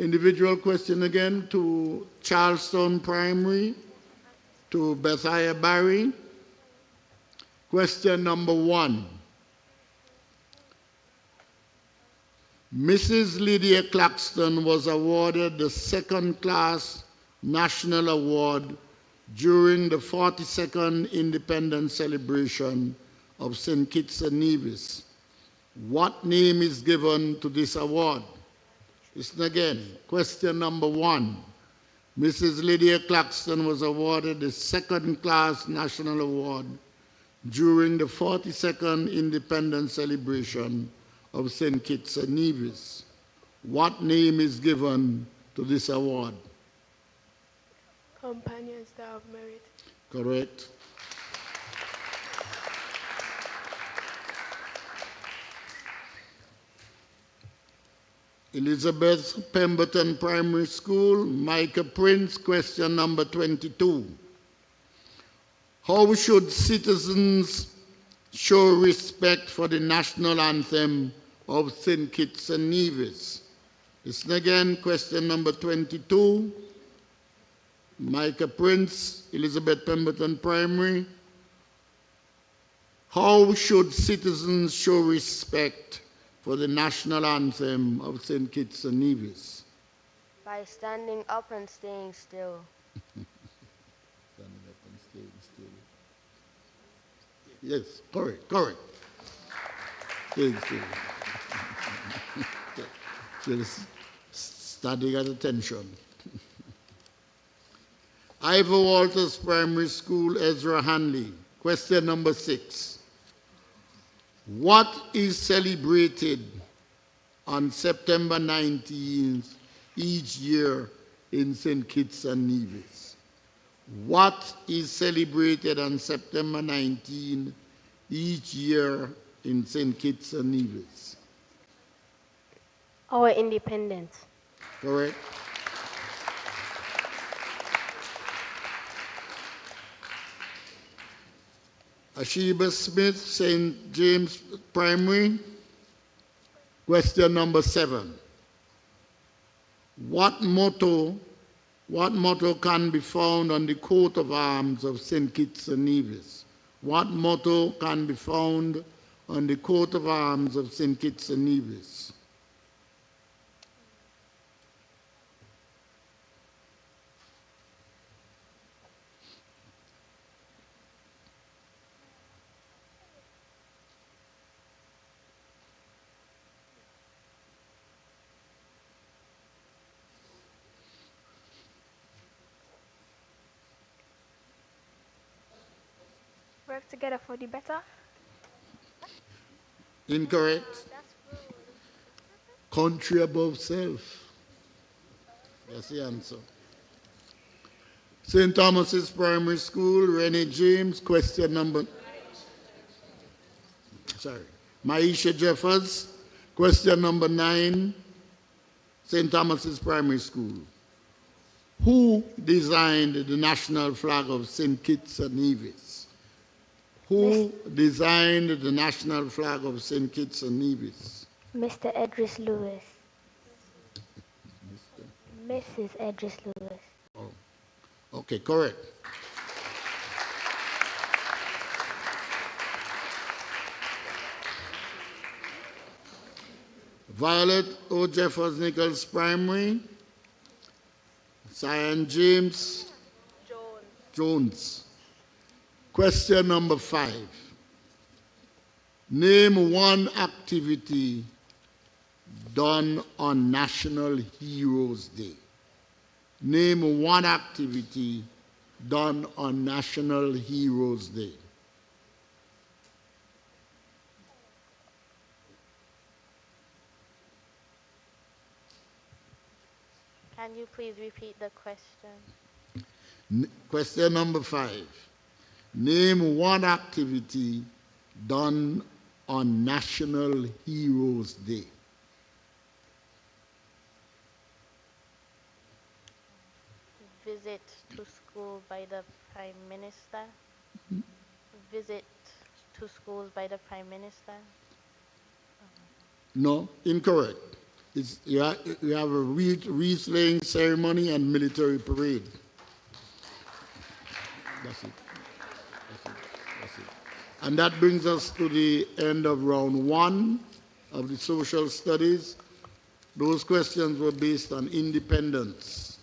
individual question again to Charleston Primary, to Bethia Barry. Question number 1. Mrs. Lydia Claxton was awarded the second-class National Award during the 42nd Independence Celebration of St. Kitts and Nevis. What name is given to this award? Listen again. Question number 1. Mrs. Lydia Claxton was awarded the second-class National Award during the 42nd Independence Celebration of St. Kitts and Nevis. What name is given to this award? Companion Star of Merit. Correct. Elizabeth Pemberton Primary School, Micah Prince, question number 22. How should citizens show respect for the national anthem of St. Kitts and Nevis? Listen again, question number 22. Micah Prince, Elizabeth Pemberton Primary. How should citizens show respect for the national anthem of St. Kitts and Nevis? By standing up and staying still. Standing up and staying still. Yes, correct. Staying still. Just standing at attention. Ivor Walters Primary School, Ezra Hanley. Question number 6. What is celebrated on September 19th each year in St. Kitts and Nevis? What is celebrated on September 19th each year in St. Kitts and Nevis? Our independence. Correct. Ashiba Smith, St. James Primary. Question number 7. What motto can be found on the coat of arms of St. Kitts and Nevis? What motto can be found on the coat of arms of St. Kitts and Nevis? Work together for the better. Incorrect. Country above self. That's the answer. St. Thomas's Primary School, Rennie James, question number... Maisha Jeffers, question number 9, St. Thomas's Primary School. Who designed the national flag of St. Kitts and Nevis? Who designed the national flag of St. Kitts and Nevis? Mr. Edris Lewis. Mrs. Edris Lewis. Oh, okay, correct. Violet O. Jeffers Nichols Primary. Cyan James Jones. Question number 5. Name one activity done on National Heroes Day. Name one activity done on National Heroes Day. Can you please repeat the question? Question number 5. Name one activity done on National Heroes Day. Visit to school by the Prime Minister. Visit to schools by the Prime Minister. No, incorrect. You have a wreath laying ceremony and military parade. That's it. And that brings us to the end of round 1 of the social studies. Those questions were based on independence.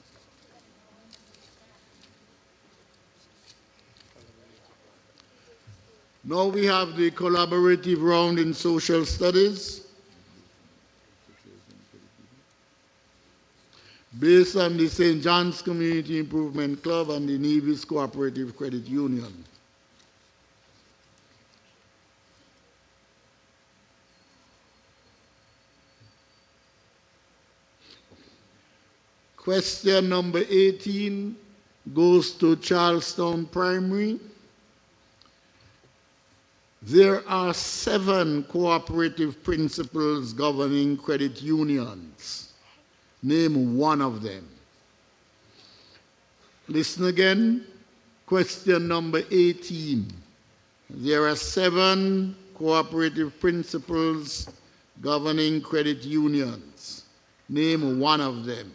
Now we have the collaborative round in social studies. Based on the St. John's Community Improvement Club and the Nevis Co-operative Credit Union. Question number 18 goes to Charlestown Primary. There are 7 cooperative principles governing credit unions. Name one of them. Listen again. Question number 18. There are 7 cooperative principles governing credit unions. Name one of them.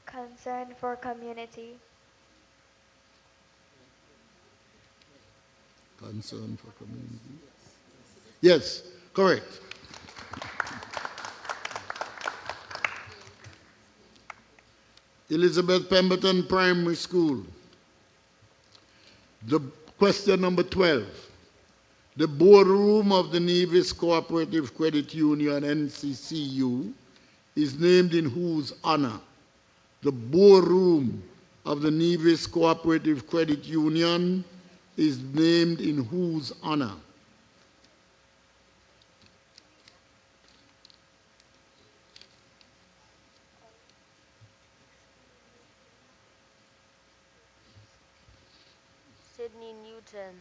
Concern for community. Concern for community. Yes, correct. Elizabeth Pemberton Primary School. The question number 12. The boardroom of the Nevis Cooperative Credit Union, NCCU, is named in whose honor? The boardroom of the Nevis Cooperative Credit Union is named in whose honor? Sydney Newton.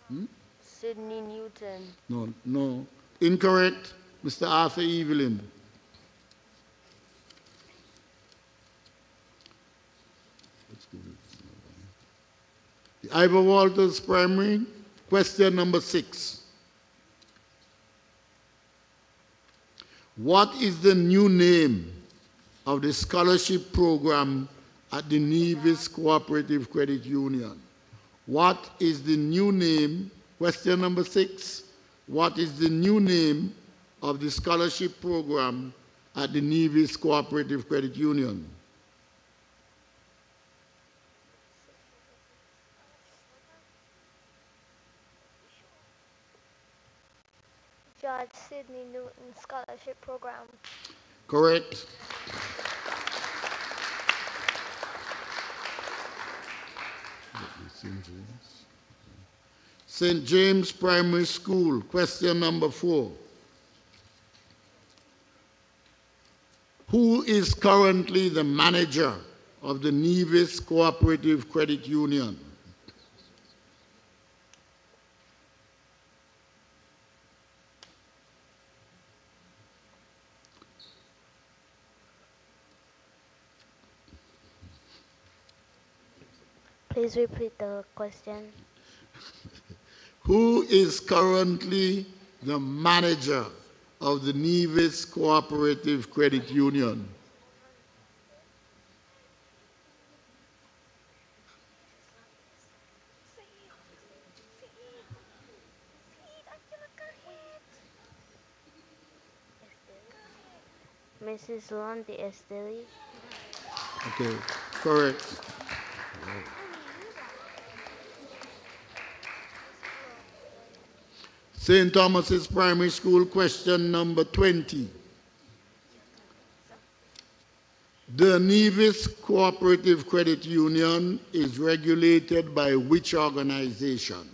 Hmm? Sydney Newton. No. Incorrect, Mr. Arthur Evelyn. The Ivor Walters Primary, question number 6. What is the new name of the scholarship program at the Nevis Cooperative Credit Union? What is the new name, question number 6, what is the new name of the scholarship program at the Nevis Cooperative Credit Union? George Sidney Newton Scholarship Program. Correct. St. James Primary School, question number 4. Who is currently the manager of the Nevis Cooperative Credit Union? Please repeat the question. Who is currently the manager of the Nevis Cooperative Credit Union? Mrs. Londi Esteli. Okay, correct. St. Thomas's Primary School, question number 20. The Nevis Cooperative Credit Union is regulated by which organization?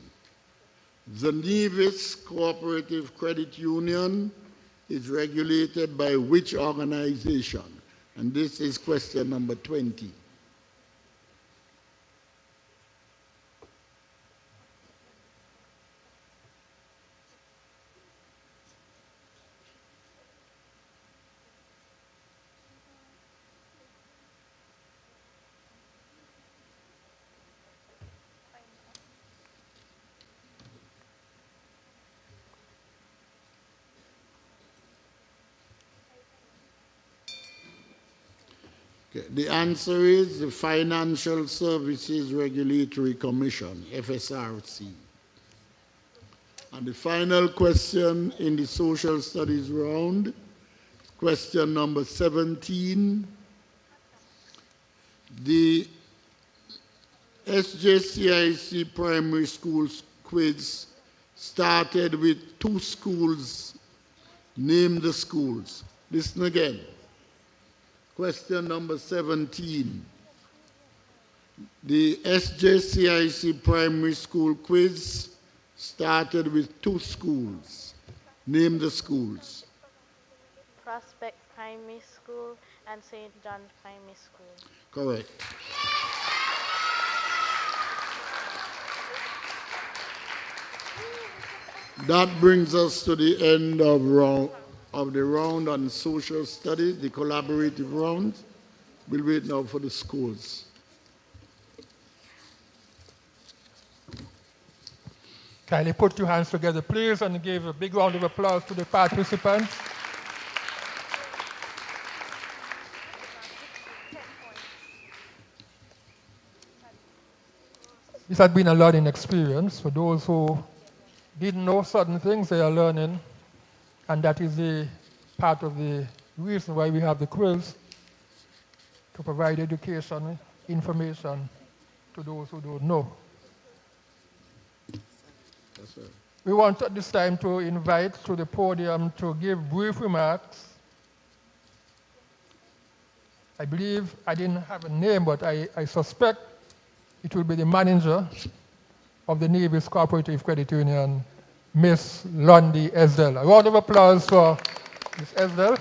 The Nevis Cooperative Credit Union is regulated by which organization? And this is question number 20. Okay, the answer is the Financial Services Regulatory Commission, FSRC. And the final question in the social studies round, question number 17. The SJCIC primary school quiz started with 2 schools. Name the schools. Listen again. Question number 17. The SJCIC primary school quiz started with 2 schools. Name the schools. Prospect Primary School and St. John's Primary School. Correct. That brings us to the end of the round on social studies, the collaborative round. We'll wait now for the schools. Kindly put your hands together, please, and give a big round of applause to the participants. This has been a learning experience. For those who didn't know certain things, they are learning, and that is the part of the reason why we have the quiz, to provide education, information to those who don't know. Yes, sir. We want at this time to invite to the podium to give brief remarks. I believe I didn't have a name, but I suspect it will be the manager of the Nevis Co-operative Credit Union, Miss Lundy Esdell. A round of applause for Miss Esdell.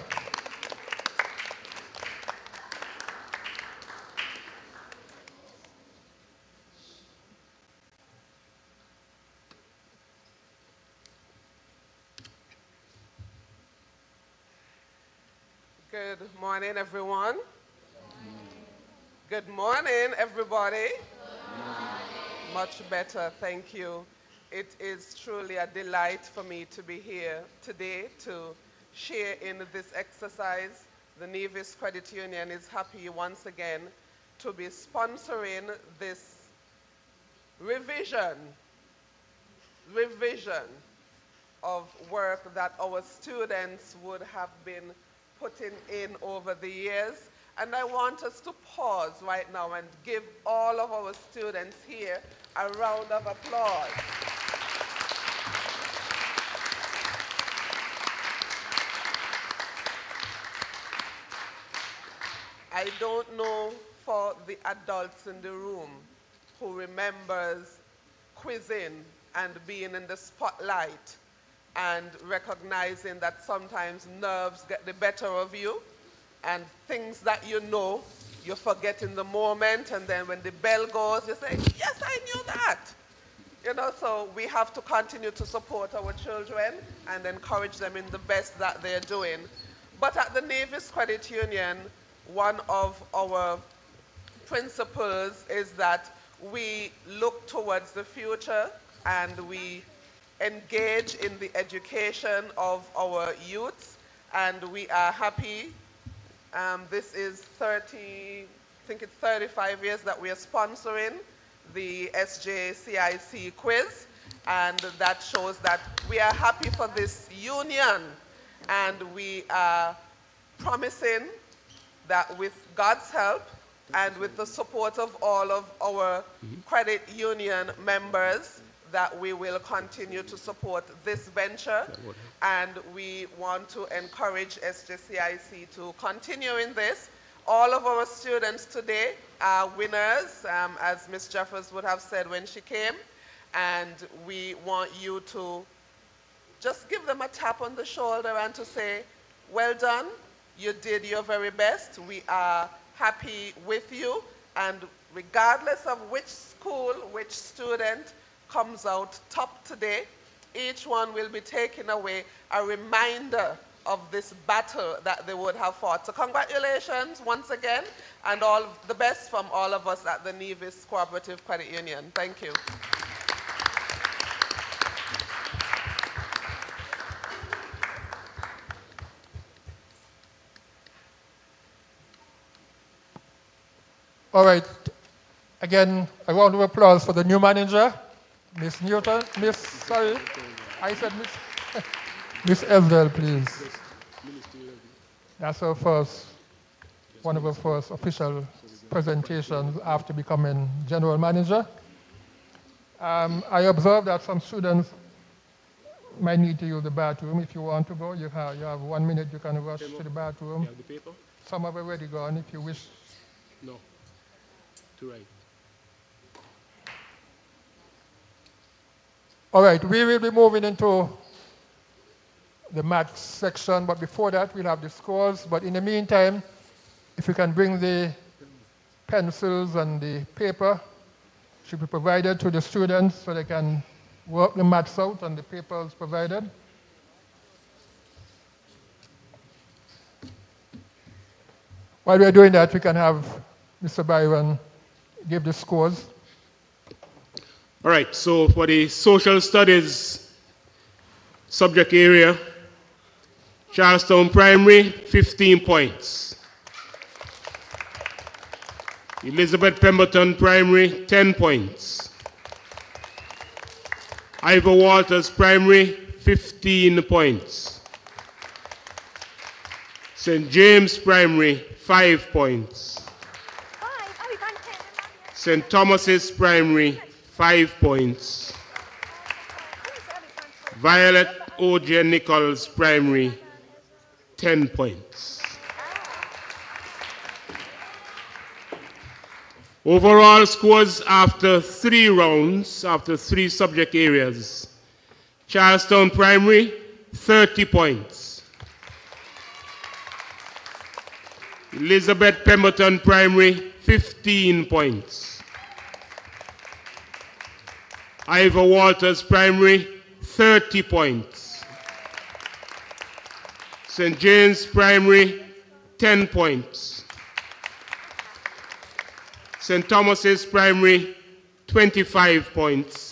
Good morning, everyone. Good morning, everybody. Much better, thank you. It is truly a delight for me to be here today to share in this exercise. The Nevis Credit Union is happy once again to be sponsoring this revision of work that our students would have been putting in over the years. And I want us to pause right now and give all of our students here a round of applause. I don't know for the adults in the room who remembers quizzing and being in the spotlight and recognizing that sometimes nerves get the better of you and things that you know, you forget in the moment, and then when the bell goes, you say, yes, I knew that. You know, so we have to continue to support our children and encourage them in the best that they're doing. But at the Nevis Credit Union, one of our principles is that we look towards the future and we engage in the education of our youths, and we are happy. This is 35 years that we are sponsoring the SJCIC quiz, and that shows that we are happy for this union, and we are promising that with God's help and with the support of all of our credit union members, that we will continue to support this venture, and we want to encourage SJCIC to continue in this. All of our students today are winners, as Ms. Jeffers would have said when she came, and we want you to just give them a tap on the shoulder and to say, well done, you did your very best, we are happy with you, and regardless of which school, which student comes out top today, each one will be taking away a reminder of this battle that they would have fought. So congratulations once again, and all the best from all of us at the Nevis Co-operative Credit Union. Thank you. All right. Again, a round of applause for the new manager, Miss Newton. I said Miss Miss Esdell, please. That's our one of our first official presentations after becoming general manager. I observed that some students might need to use the bathroom. If you want to go, you have 1 minute, you can rush to the bathroom. You have the paper? Some have already gone, if you wish. No. To write. All right, we will be moving into the maths section, but before that, we'll have the scores. But in the meantime, if you can bring the pencils and the paper, should be provided to the students so they can work the maths out, and the paper is provided. While we are doing that, we can have Mr. Byron give the scores. All right, so for the social studies subject area, Charlestown Primary, 15 points. Elizabeth Pemberton Primary, 10 points. Ivor Walters Primary, 15 points. St. James Primary, 5 points. St. Thomas's Primary, 5 points. Violet O.J. Nichols Primary, 10 points. Overall scores after 3 rounds, after 3 subject areas. Charlestown Primary, 30 points. Elizabeth Pemberton Primary, 15 points. Ivor Walters Primary, 30 points. St. James Primary, 10 points. St. Thomas's Primary, 25 points.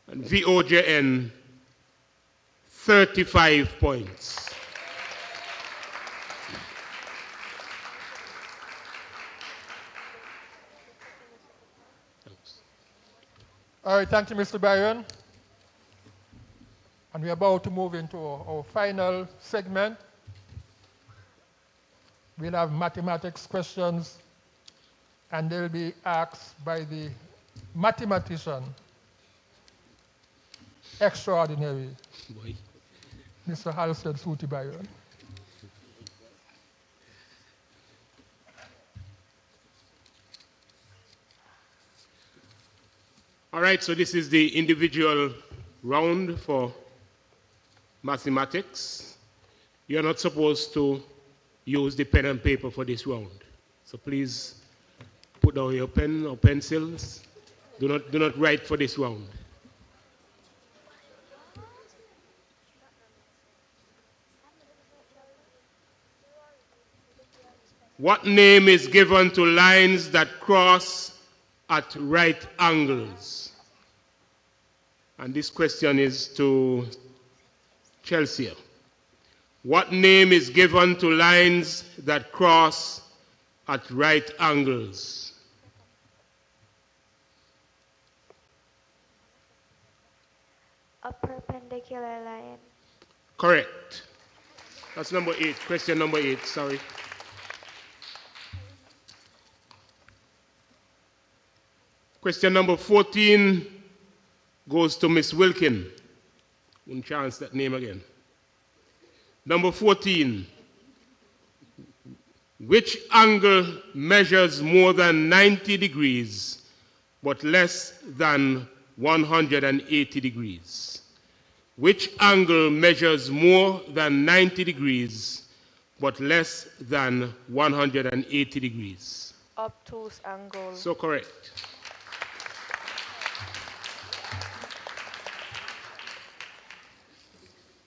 And VOJN, 35 points. All right, thank you, Mr. Byron. And we're about to move into our final segment. We'll have mathematics questions, and they'll be asked by the mathematician extraordinary, Mr. Halstead Suti Byron. All right, so this is the individual round for mathematics. You're not supposed to use the pen and paper for this round. So please put down your pen or pencils. Do not write for this round. What name is given to lines that cross at right angles? And this question is to Chelsea. What name is given to lines that cross at right angles? A perpendicular line. Correct. That's number 8, question number 8, sorry. Question number 14 goes to Miss Wilkin. Won't chance that name again. Number 14. Which angle measures more than 90 degrees but less than 180 degrees? Which angle measures more than 90 degrees but less than 180 degrees? Obtuse angle. So correct.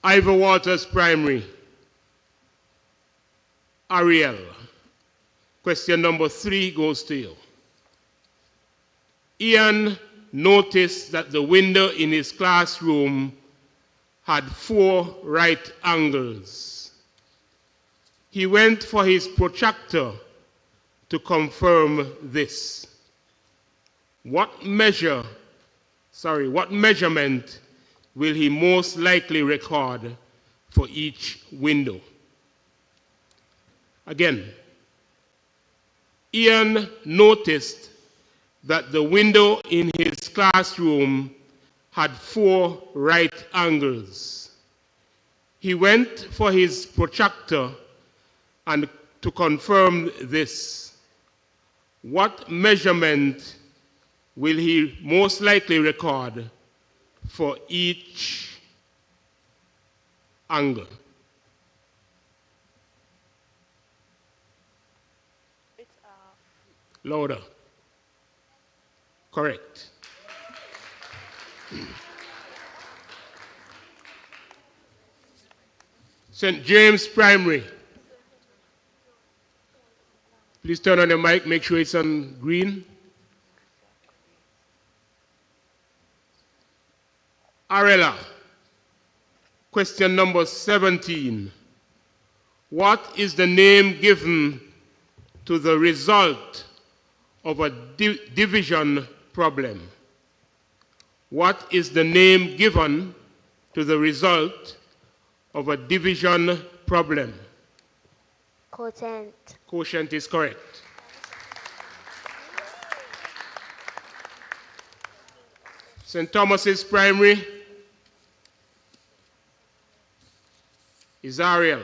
Ivor Walters Primary. Ariel. Question number 3 goes to you. Ian noticed that the window in his classroom had 4 right angles. He went for his protractor to confirm this. What measurement will he most likely record for each window? Again, Ian noticed that the window in his classroom had 4 right angles. He went for his protractor and to confirm this. What measurement will he most likely record for each angle? It's off. Louder. Correct. St. James Primary. Please turn on the mic, make sure it's on green. Arella. Question number 17. What is the name given to the result of a division problem? What is the name given to the result of a division problem? Quotient. Quotient is correct. St. Thomas's Primary is Ariel.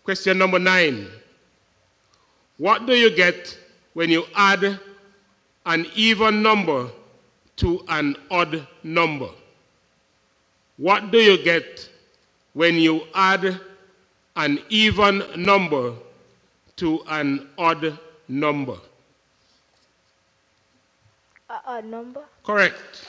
Question number 9. What do you get when you add an even number to an odd number? What do you get when you add an even number to an odd number? A number? Correct.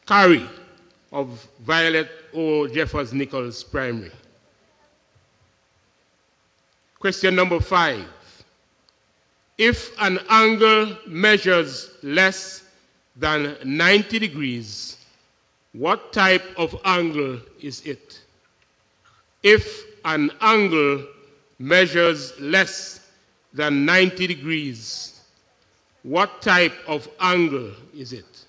Carrie of Violet O. Jeffers Nichols Primary. Question number 5. If an angle measures less than 90 degrees, what type of angle is it? If an angle measures less than 90 degrees, what type of angle is it?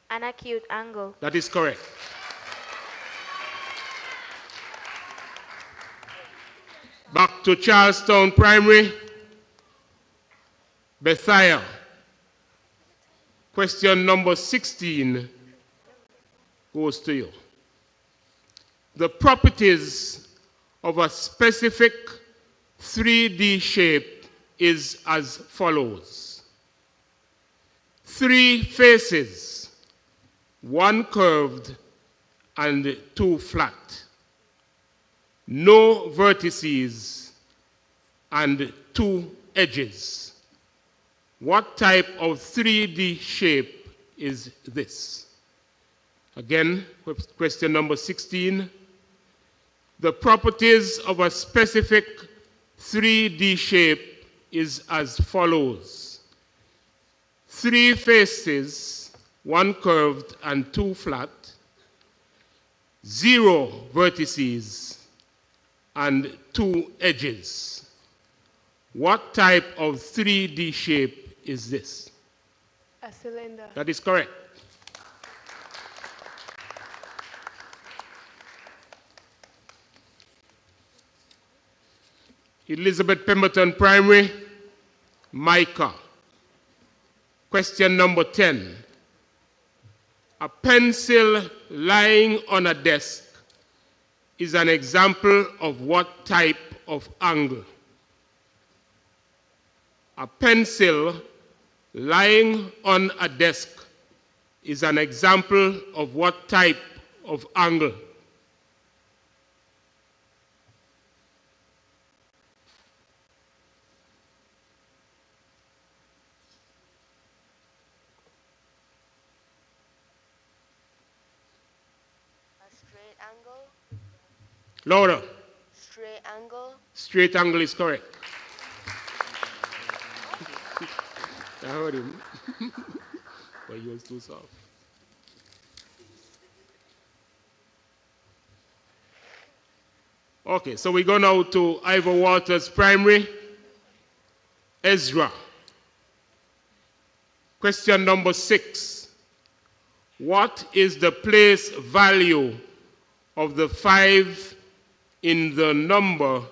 An acute angle. That is correct. Back to Charlestown Primary. Bethiah. Question number 16 goes to you. The properties of a specific 3D shape is as follows. 3 faces, 1 curved and 2 flat. No vertices and 2 edges. What type of 3D shape is this? Again, question number 16. The properties of a specific 3D shape is as follows. 3 faces, 1 curved and 2 flat. 0 vertices and 2 edges. What type of 3D shape is this? A cylinder. That is correct. Elizabeth Pemberton Primary, Micah. Question number 10. A pencil lying on a desk is an example of what type of angle? A pencil lying on a desk is an example of what type of angle? A straight angle. Louder. Straight angle. Straight angle is correct. I heard him. But he was too soft. Okay, so we go now to Ivor Waters Primary, Ezra. Question number 6. What is the place value of the 5 in the number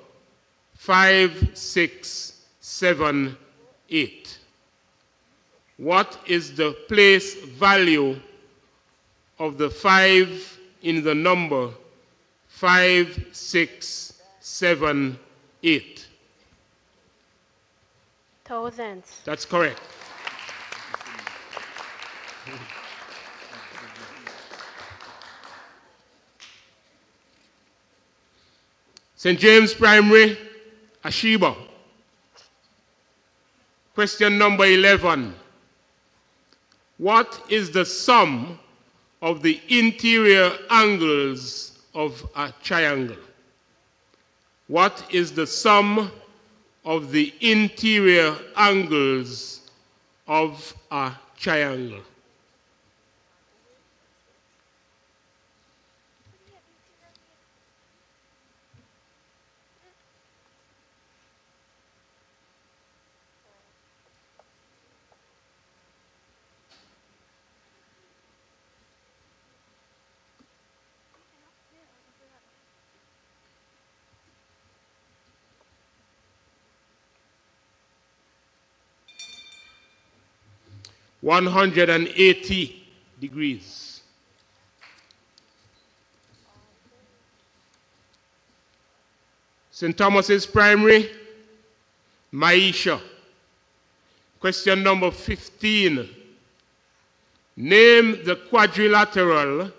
5, 6, 7, 8? What is the place value of the 5 in the number 5, 6, 7, 8? Thousands. That's correct. St. James Primary, Ashiba. Question number 11. What is the sum of the interior angles of a triangle? What is the sum of the interior angles of a triangle? (180 degrees). St. Thomas's Primary, Maisha. Question number 15. Name the quadrilateral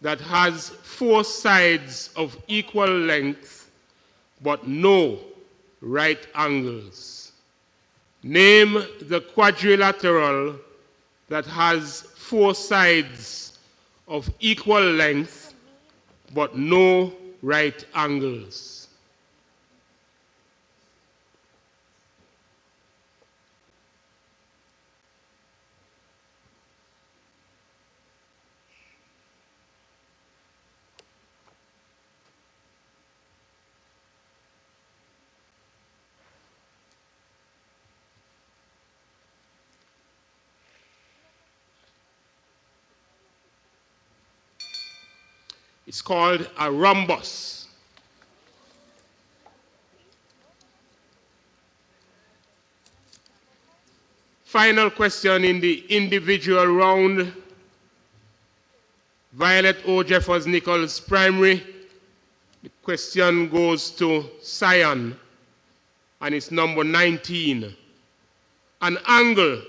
that has 4 sides of equal length but no right angles. Name the quadrilateral that has 4 sides of equal length but no right angles. It's called a rhombus. Final question in the individual round. Violet O. Jeffers Nichols Primary. The question goes to Cyan, and it's number 19. An angle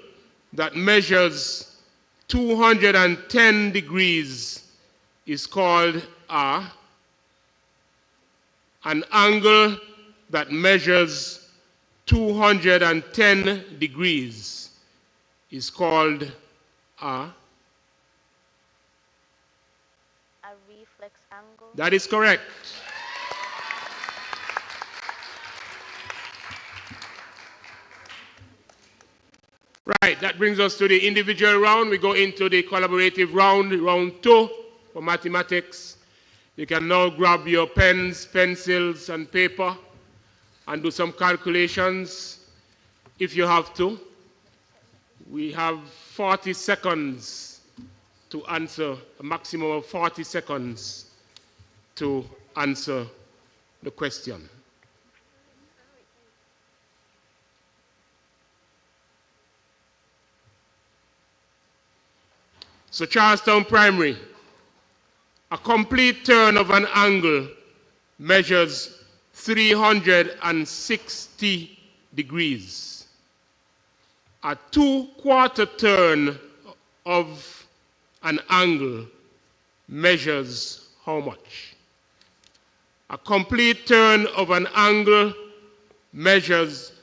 that measures 210 degrees is called an angle that measures 210 degrees is called a reflex angle. That is correct. Right, that brings us to the individual round. We go into the collaborative round, round 2 for mathematics. You can now grab your pens, pencils, and paper and do some calculations if you have to. We have 40 seconds to answer, a maximum of 40 seconds to answer the question. So Charlestown Primary, a complete turn of an angle measures 360 degrees. A 2/4 turn of an angle measures how much? A complete turn of an angle measures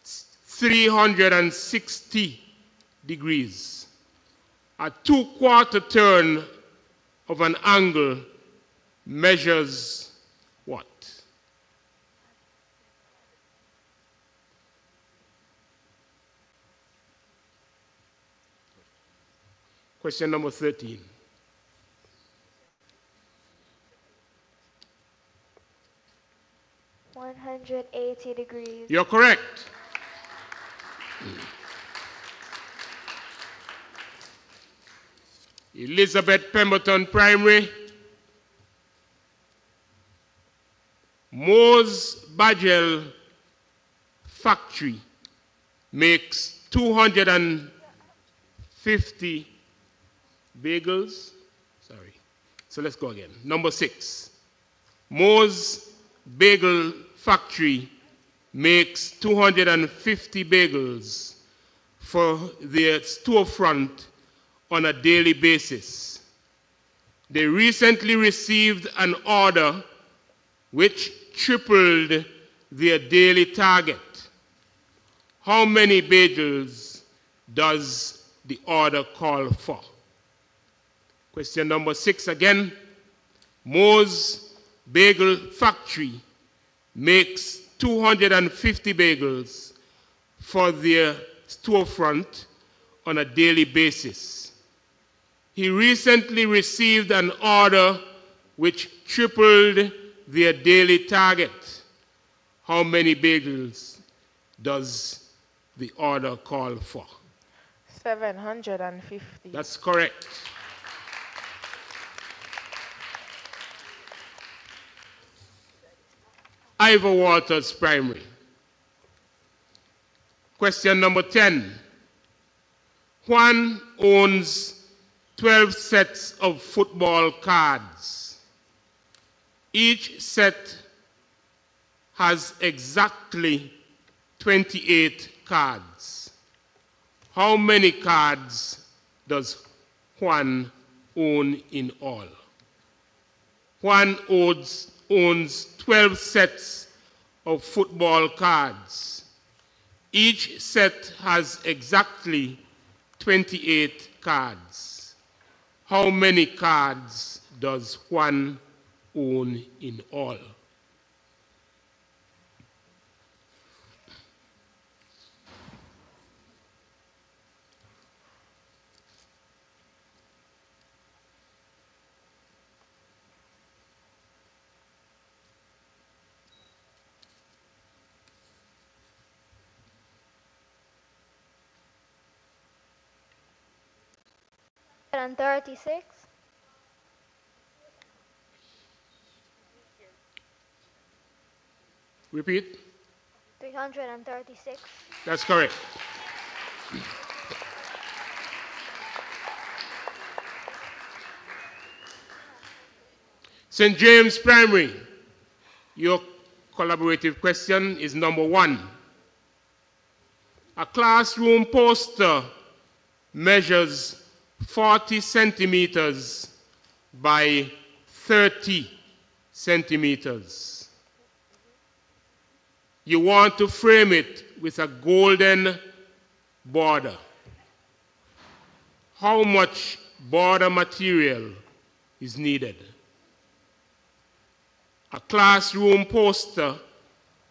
360 degrees. A 2/4 turn of an angle measures what? Question number 13. (180 degrees). You're correct. Elizabeth Pemberton Primary. Moore's Bagel factory makes 250 bagels. Sorry. So let's go again. Number 6. Moore's Bagel factory makes 250 bagels for their storefront on a daily basis. They recently received an order which tripled their daily target. How many bagels does the order call for? Question number 6 again. Moore's Bagel factory makes 250 bagels for their storefront on a daily basis. He recently received an order which tripled their daily target. How many bagels does the order call for? 750. That's correct. Ivor Walters Primary. Question number 10. Juan owns 12 sets of football cards. Each set has exactly 28 cards. How many cards does Juan own in all? Juan owns 12 sets of football cards. Each set has exactly 28 cards. How many cards does Juan own in all? And 36. Repeat. 336. That's correct. St. James Primary, your collaborative question is number 1. A classroom poster measures 40 centimeters by 30 centimeters. You want to frame it with a golden border. How much border material is needed? A classroom poster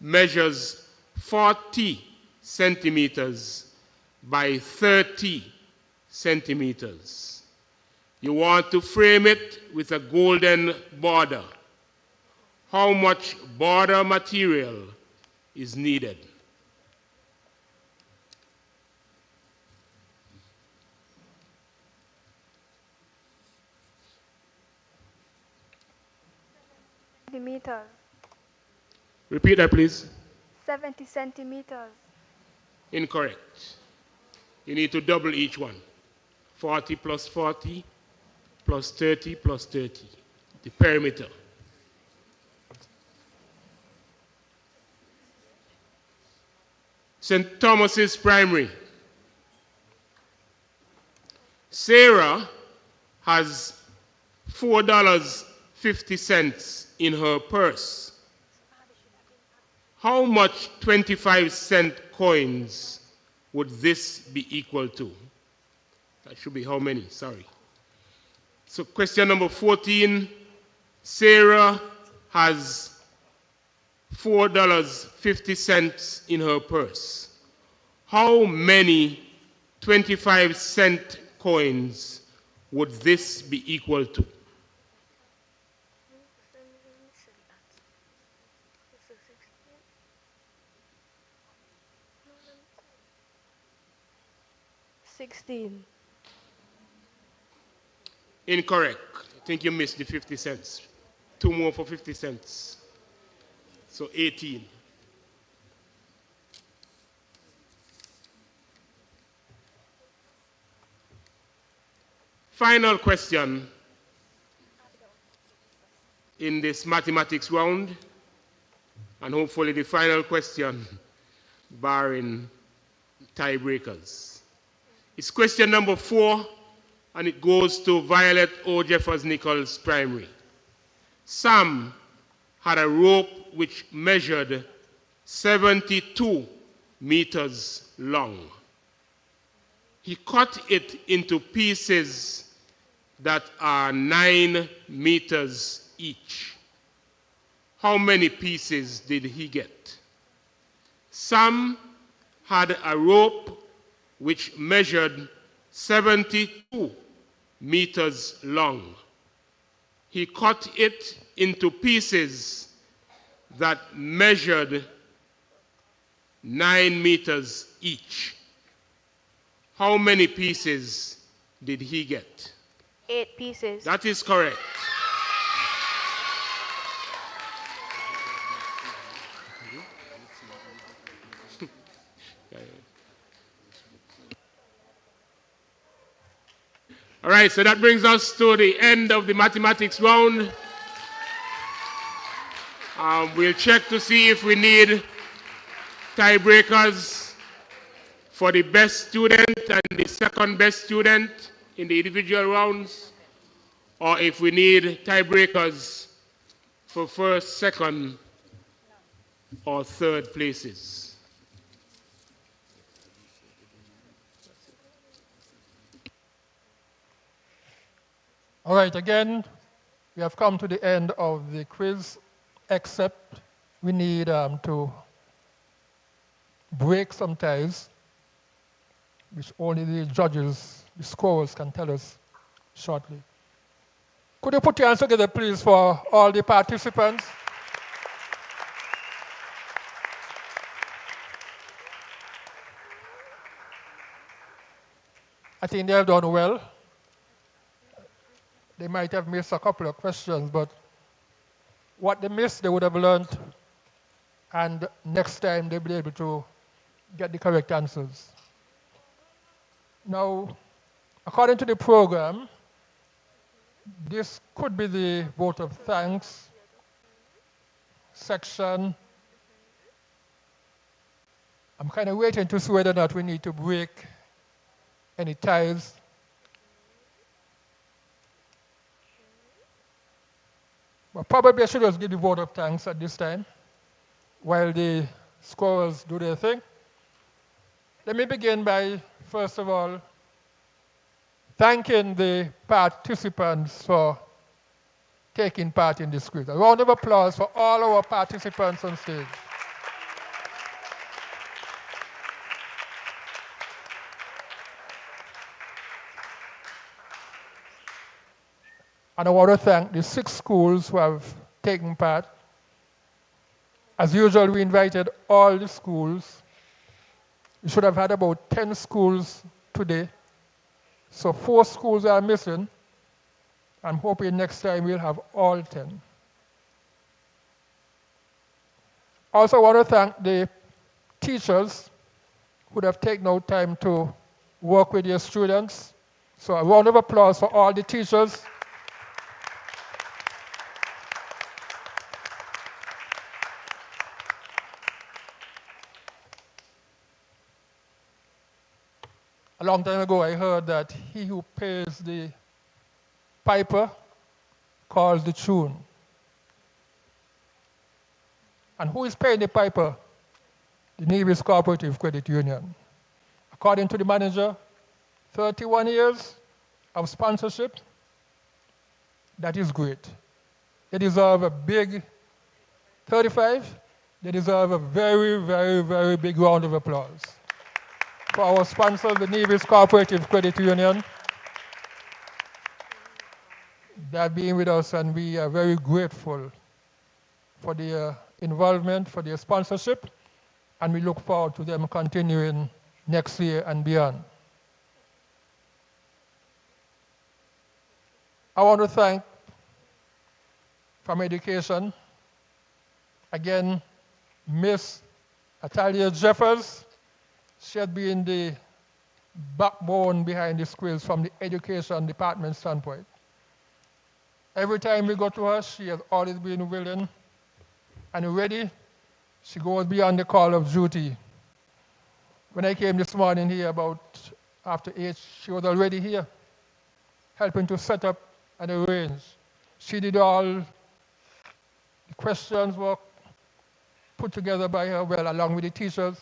measures 40 centimeters by 30 centimeters. You want to frame it with a golden border. How much border material is needed? Centimeters. Repeat that, please. 70 centimeters. Incorrect. You need to double each one. 40 plus 40 plus 30 plus 30. The perimeter. St. Thomas's Primary. Sarah has $4.50 in her purse. How much 25-cent coins would this be equal to? That should be how many? Sorry. So question number 14. Sarah has $4.50 in her purse. How many 25-cent coins would this be equal to? $16. Incorrect. I think you missed the 50 cents. 2 more for 50 cents. So 18. Final question in this mathematics round, and hopefully the final question barring tiebreakers. It's question number 4, and it goes to Violet O. Jeffers-Nichols Primary. Sam had a rope which measured 72 meters long. He cut it into pieces that are 9 meters each. How many pieces did he get? Sam had a rope which measured 72 meters long. He cut it into pieces that measured 9 meters each. How many pieces did he get? 8 pieces. That is correct. All right, so that brings us to the end of the mathematics round. We'll check to see if we need tiebreakers for the best student and the second best student in the individual rounds, or if we need tiebreakers for first, second, or third places. All right, again, we have come to the end of the quiz, except we need to break some ties, which only the judges, the scorers, can tell us shortly. Could you put your hands together, please, for all the participants? I think they have done well. They might have missed a couple of questions, but what they missed, they would have learned, and next time they'll be able to get the correct answers. Now, according to the program, this could be the vote of thanks section. I'm kind of waiting to see whether or not we need to break any ties. But probably I should just give the vote of thanks at this time while the scorers do their thing. Let me begin by, first of all, thanking the participants for taking part in this quiz. A round of applause for all our participants on stage. And I want to thank the 6 schools who have taken part. As usual, we invited all the schools. We should have had about 10 schools today. So 4 schools are missing. I'm hoping next time we'll have all 10. Also, I want to thank the teachers who have taken out time to work with your students. So a round of applause for all the teachers. A long time ago, I heard that he who pays the piper calls the tune. And who is paying the piper? The Nevis Co-operative Credit Union. According to the manager, 31 years of sponsorship. That is great. They deserve a big 35. They deserve a very, very, very big round of applause for our sponsor, the Nevis Co-operative Credit Union. They have been with us, and we are very grateful for their involvement, for their sponsorship, and we look forward to them continuing next year and beyond. I want to thank from education, again, Miss Atalia Jeffers. She had been the backbone behind this quiz from the education department standpoint. Every time we go to her, she has always been willing and ready. She goes beyond the call of duty. When I came this morning here about after 8, she was already here, helping to set up and arrange. She did all the questions were put together by her well, along with the teachers.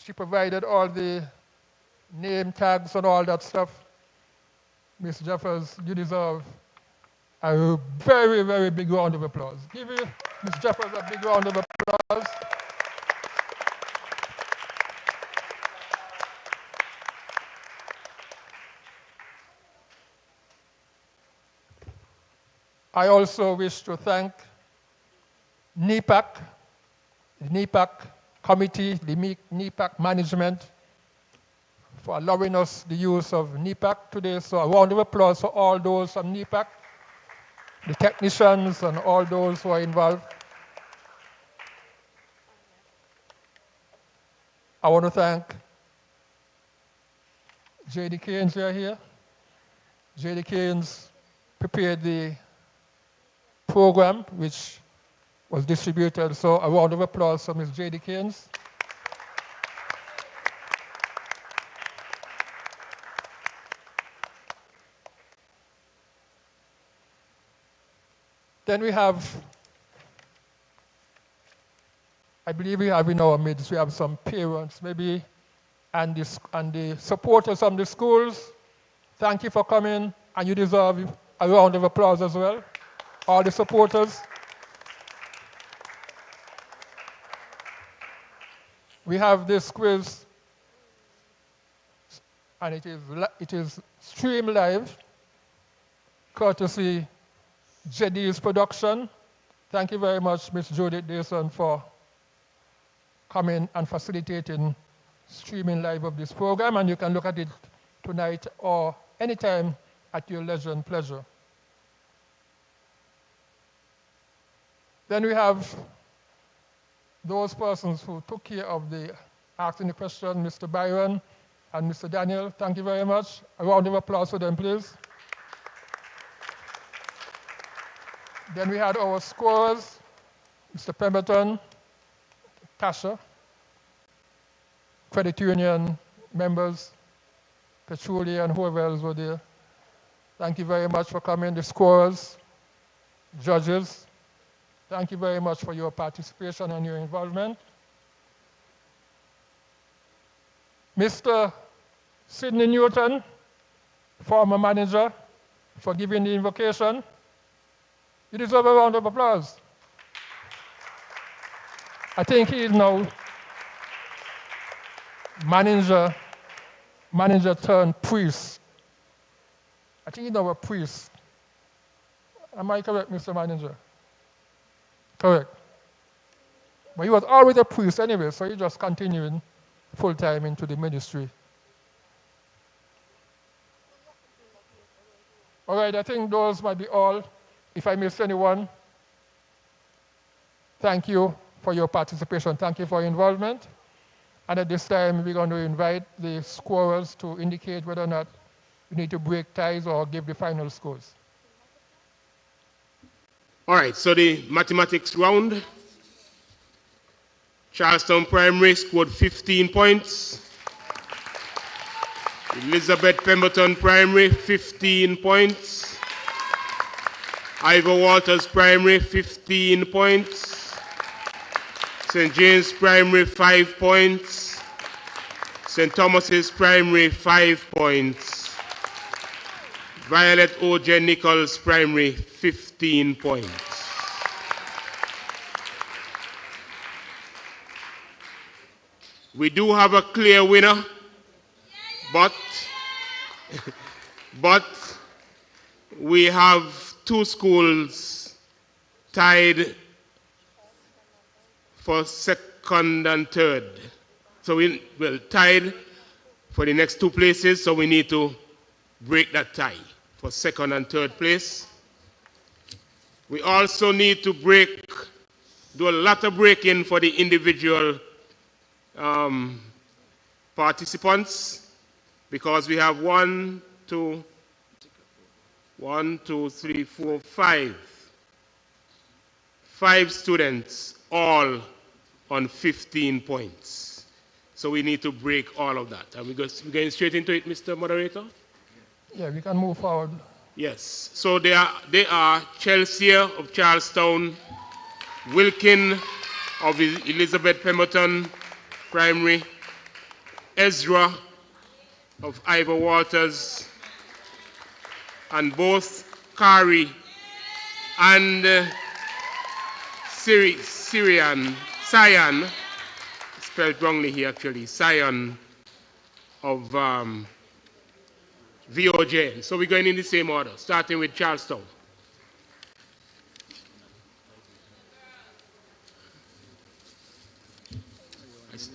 She provided all the name tags and all that stuff. Ms. Jeffers, you deserve A very, very big round of applause. Give you, Ms. Jeffers, a big round of applause. I also wish to thank NePAC, the NePAC committee, the NePAC management for allowing us the use of NePAC today. So a round of applause for all those from NePAC, the technicians and all those who are involved. I want to thank J.D. Keynes here. J.D. Keynes prepared the program which was distributed. So a round of applause for Ms. J.D. Keynes. Then we have, I believe we have in our midst, we have some parents maybe, and the supporters from the schools. Thank you for coming, and you deserve a round of applause as well, all the supporters. We have this quiz, and it is streamed live, courtesy JD's production. Thank you very much, Ms. Judith Dayson, for coming and facilitating streaming live of this program, and you can look at it tonight or anytime at your leisure and pleasure. Then we have those persons who took care of the asking the question, Mr. Byron and Mr. Daniel. Thank you very much. A round of applause for them, please. Then we had our scorers, Mr. Pemberton, Tasha, credit union members, Petrulia, and whoever else were there. Thank you very much for coming. The scorers, judges, thank you very much for your participation and your involvement. Mr. Sidney Newton, former manager, for giving the invocation. You deserve a round of applause. I think he is now manager turned priest. I think he's now a priest. Am I correct, Mr. Manager? Correct. But he was always a priest anyway, so he just continuing full-time into the ministry. All right, I think those might be all. If I missed anyone, thank you for your participation. Thank you for your involvement. And at this time, we're going to invite the scorers to indicate whether or not we need to break ties or give the final scores. All right, so the mathematics round. Charlestown Primary scored 15 points. Elizabeth Pemberton Primary, 15 points. Ivor Walters Primary, 15 points. St. James Primary, 5 points. St. Thomas's Primary, 5 points. Violet O.J. Nichols Primary, 15 points. We do have a clear winner, but we have two schools tied for second and third. So we're tied for the next two places, so we need to break that tie for second and third place. We also need to do a lot of breaking for the individual participants, because we have 5 students all on 15 points. So we need to break all of that. Are we going straight into it, Mr. Moderator? Yeah, we can move forward. Yes. So they are Chelsea of Charlestown, Wilkin of Elizabeth Pemberton Primary, Ezra of Ivor Walters, and both Kari and Cyan, spelled wrongly here actually, Cyan of VOJ. So we're going in the same order, starting with Charlestown.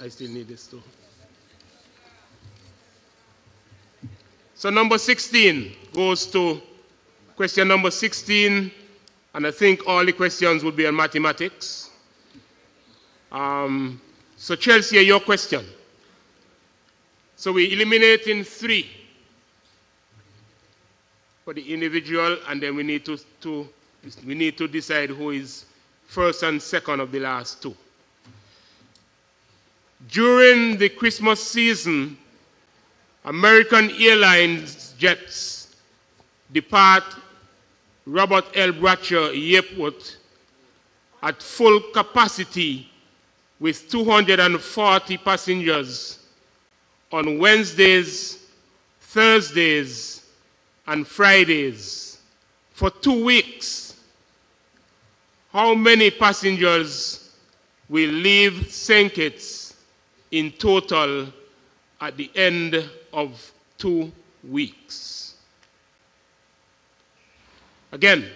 I still need this too. So number 16 goes to question number 16, and I think all the questions would be on mathematics. So Chelsea, your question. So we're eliminating 3 for the individual, and then we need to decide who is first and second of the last 2. During the Christmas season, American Airlines jets depart Robert L. Bradshaw Airport at full capacity with 240 passengers on Wednesdays, Thursdays, and Fridays for 2 weeks. How many passengers will leave St. Kitts in total at the end of 2 weeks? Again,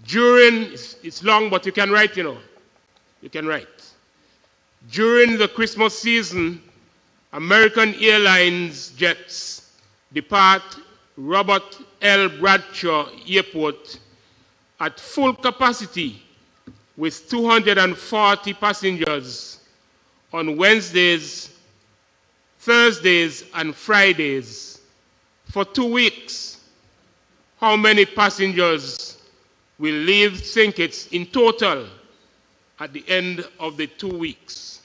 it's long, but you can write, you can write. During the Christmas season, American Airlines jets depart Robert L. Bradshaw Airport at full capacity with 240 passengers on Wednesdays, Thursdays, and Fridays for 2 weeks. How many passengers will leave St. Kitts in total at the end of the 2 weeks?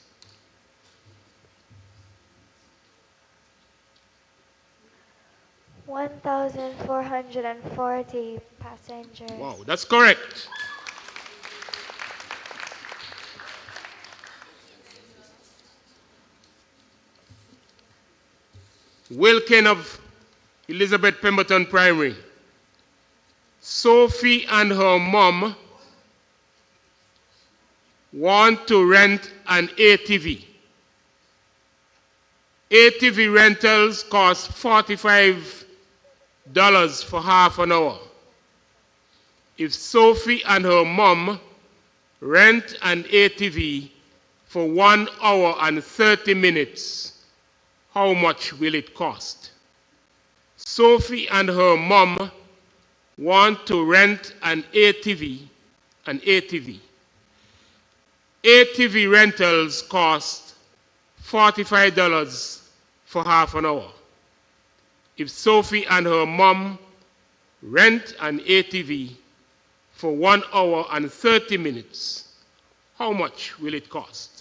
$1,440 passengers. Wow, that's correct. Wilkin of Elizabeth Pemberton Primary. Sophie and her mom want to rent an ATV. ATV rentals cost $45 for half an hour. If Sophie and her mom rent an ATV for 1 hour and 30 minutes, how much will it cost? Sophie and her mom want to rent an ATV. ATV rentals cost $45 for half an hour. If Sophie and her mom rent an ATV for 1 hour and 30 minutes, how much will it cost?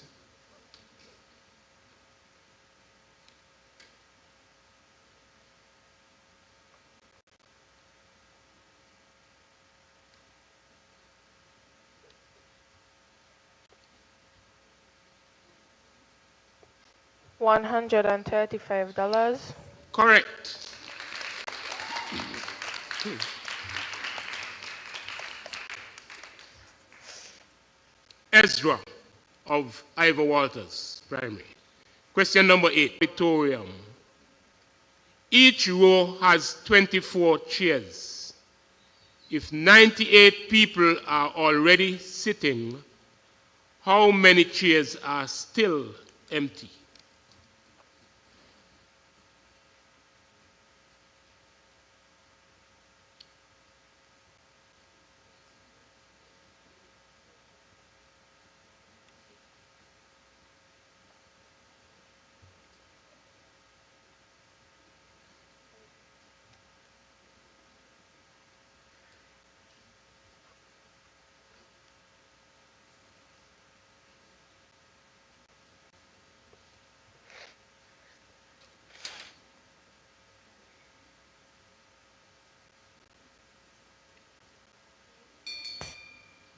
$135. Correct. Ezra of Ivor Walters Primary. Question number 8, Victorium. Each row has 24 chairs. If 98 people are already sitting, how many chairs are still empty?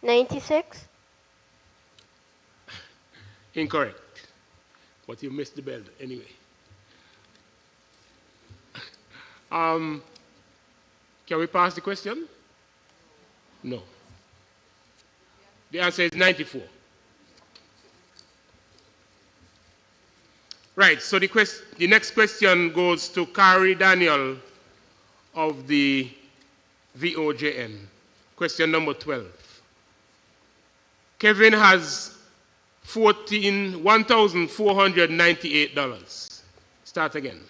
$96. Incorrect. But you missed the bell anyway. Can we pass the question? No. The answer is 94. Right, so the next question goes to Kari Daniel of the VOJN. Question number 12. Kevin has $1,498. Start again.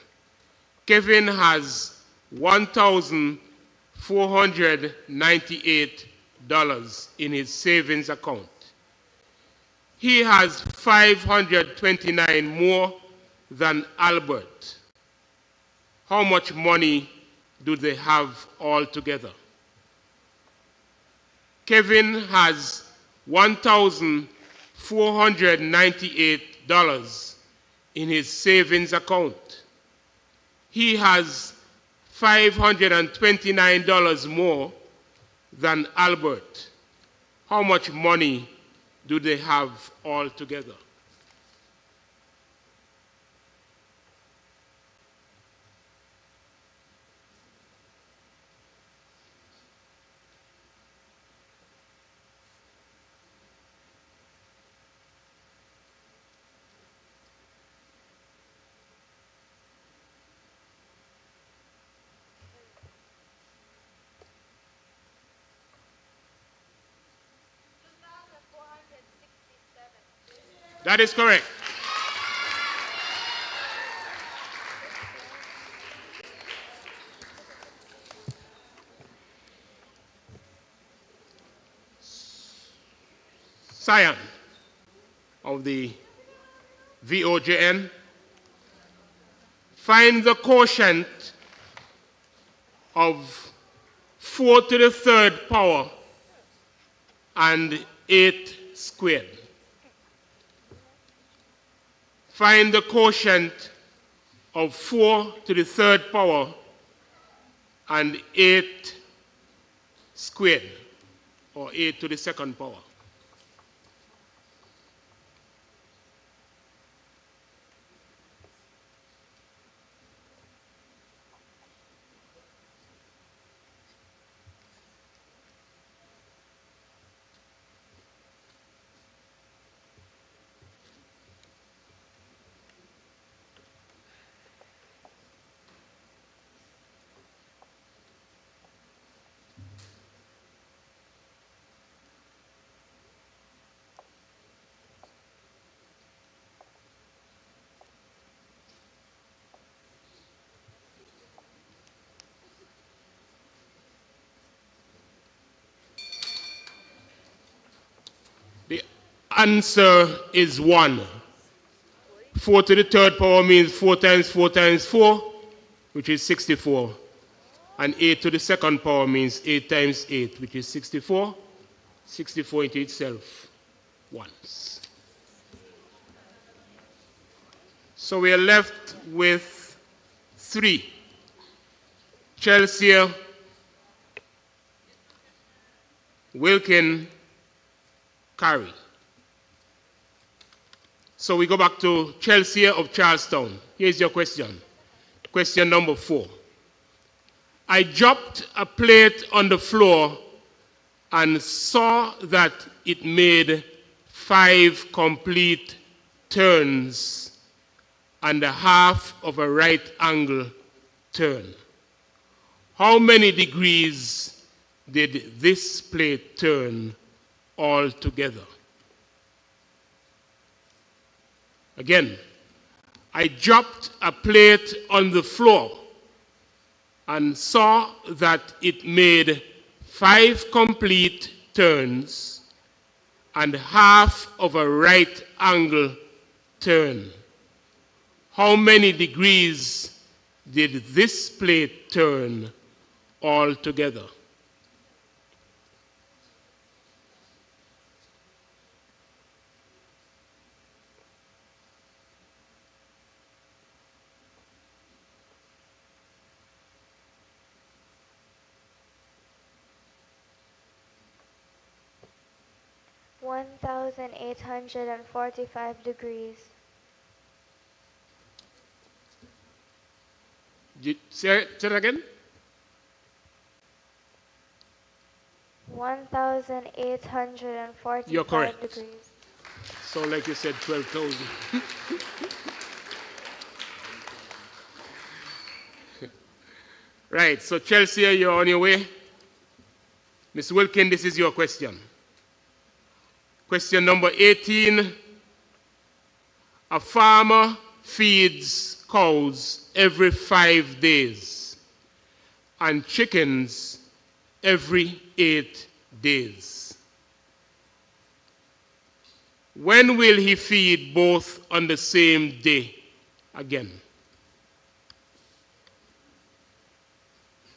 Kevin has $1,498 in his savings account. He has 529 more than Albert. How much money do they have altogether? Kevin has $1,498 in his savings account. He has $529 more than Albert. How much money do they have altogether? That is correct. Cyan of the VOJN. Find the quotient of 4 to the third power and 8 squared. Find the quotient of 4 to the third power and 8 squared, or 8 to the second power. The answer is 1. 4 to the third power means 4 times 4 times 4, which is 64. And 8 to the second power means 8 times 8, which is 64. 64 into itself once. So we are left with 3. Chelsea, Wilkin, Carey. So we go back to Chelsea of Charlestown. Here's your question. Question number 4. I dropped a plate on the floor and saw that it made 5 complete turns and a half of a right angle turn. How many degrees did this plate turn altogether? Again, I dropped a plate on the floor and saw that it made 5 complete turns and half of a right angle turn. How many degrees did this plate turn altogether? $1,845 degrees. Say it again. 1,845 You're correct. degrees. So like you said, 12,000. Right, so Chelsea, you're on your way. Ms. Wilkin, this is your question. Question number 18. A farmer feeds cows every 5 days and chickens every 8 days. When will he feed both on the same day again?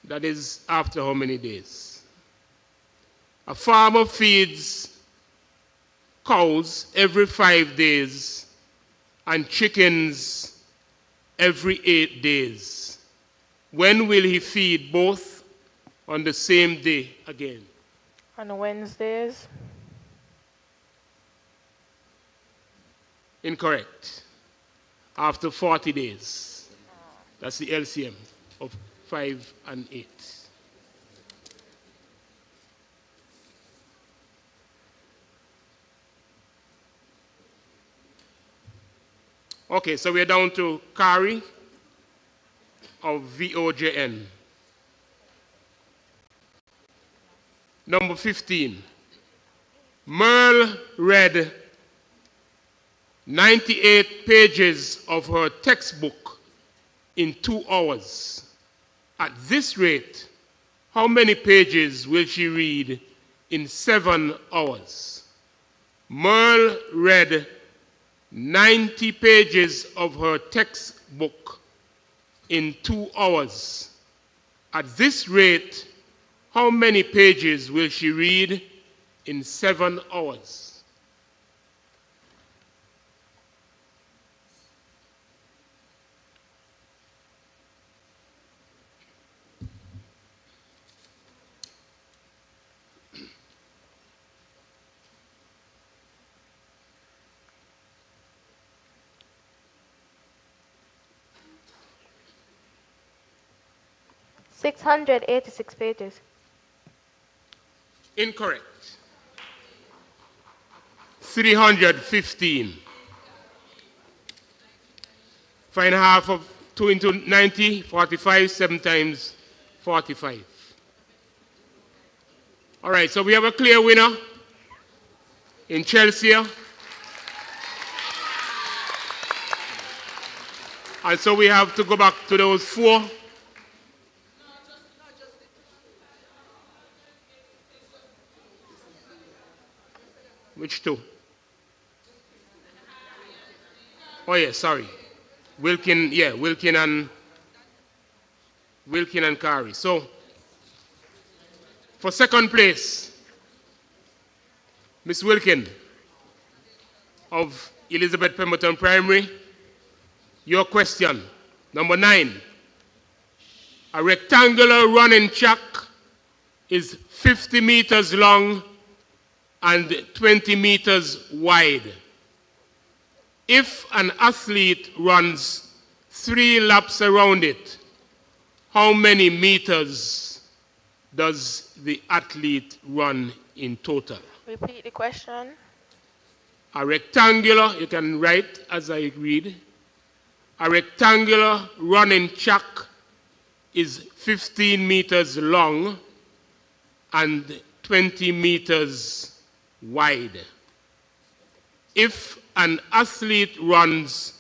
That is after how many days? A farmer feeds cows every 5 days and chickens every 8 days. When will he feed both on the same day again? On Wednesdays. Incorrect. After 40 days. That's the LCM of 5 and 8. Okay, so we're down to Kari of VOJN. Number 15. Merle read 98 pages of her textbook in 2 hours. At this rate, how many pages will she read in 7 hours? Merle read 90 pages of her textbook in 2 hours. At this rate, how many pages will she read in 7 hours? $686 pages. Incorrect. 315. Find half of 2 into 90, 45, 7 times 45. All right, so we have a clear winner in Chelsea. And so we have to go back to those 4. Which 2? Oh, yeah, sorry. Wilkin and Kari. So, for second place, Miss Wilkin of Elizabeth Pemberton Primary, your question, number 9. A rectangular running track is 50 meters long and 20 meters wide. If an athlete runs 3 laps around it, how many meters does the athlete run in total? Repeat the question. A rectangular, you can write as I read, a rectangular running track is 15 meters long and 20 meters wide. If an athlete runs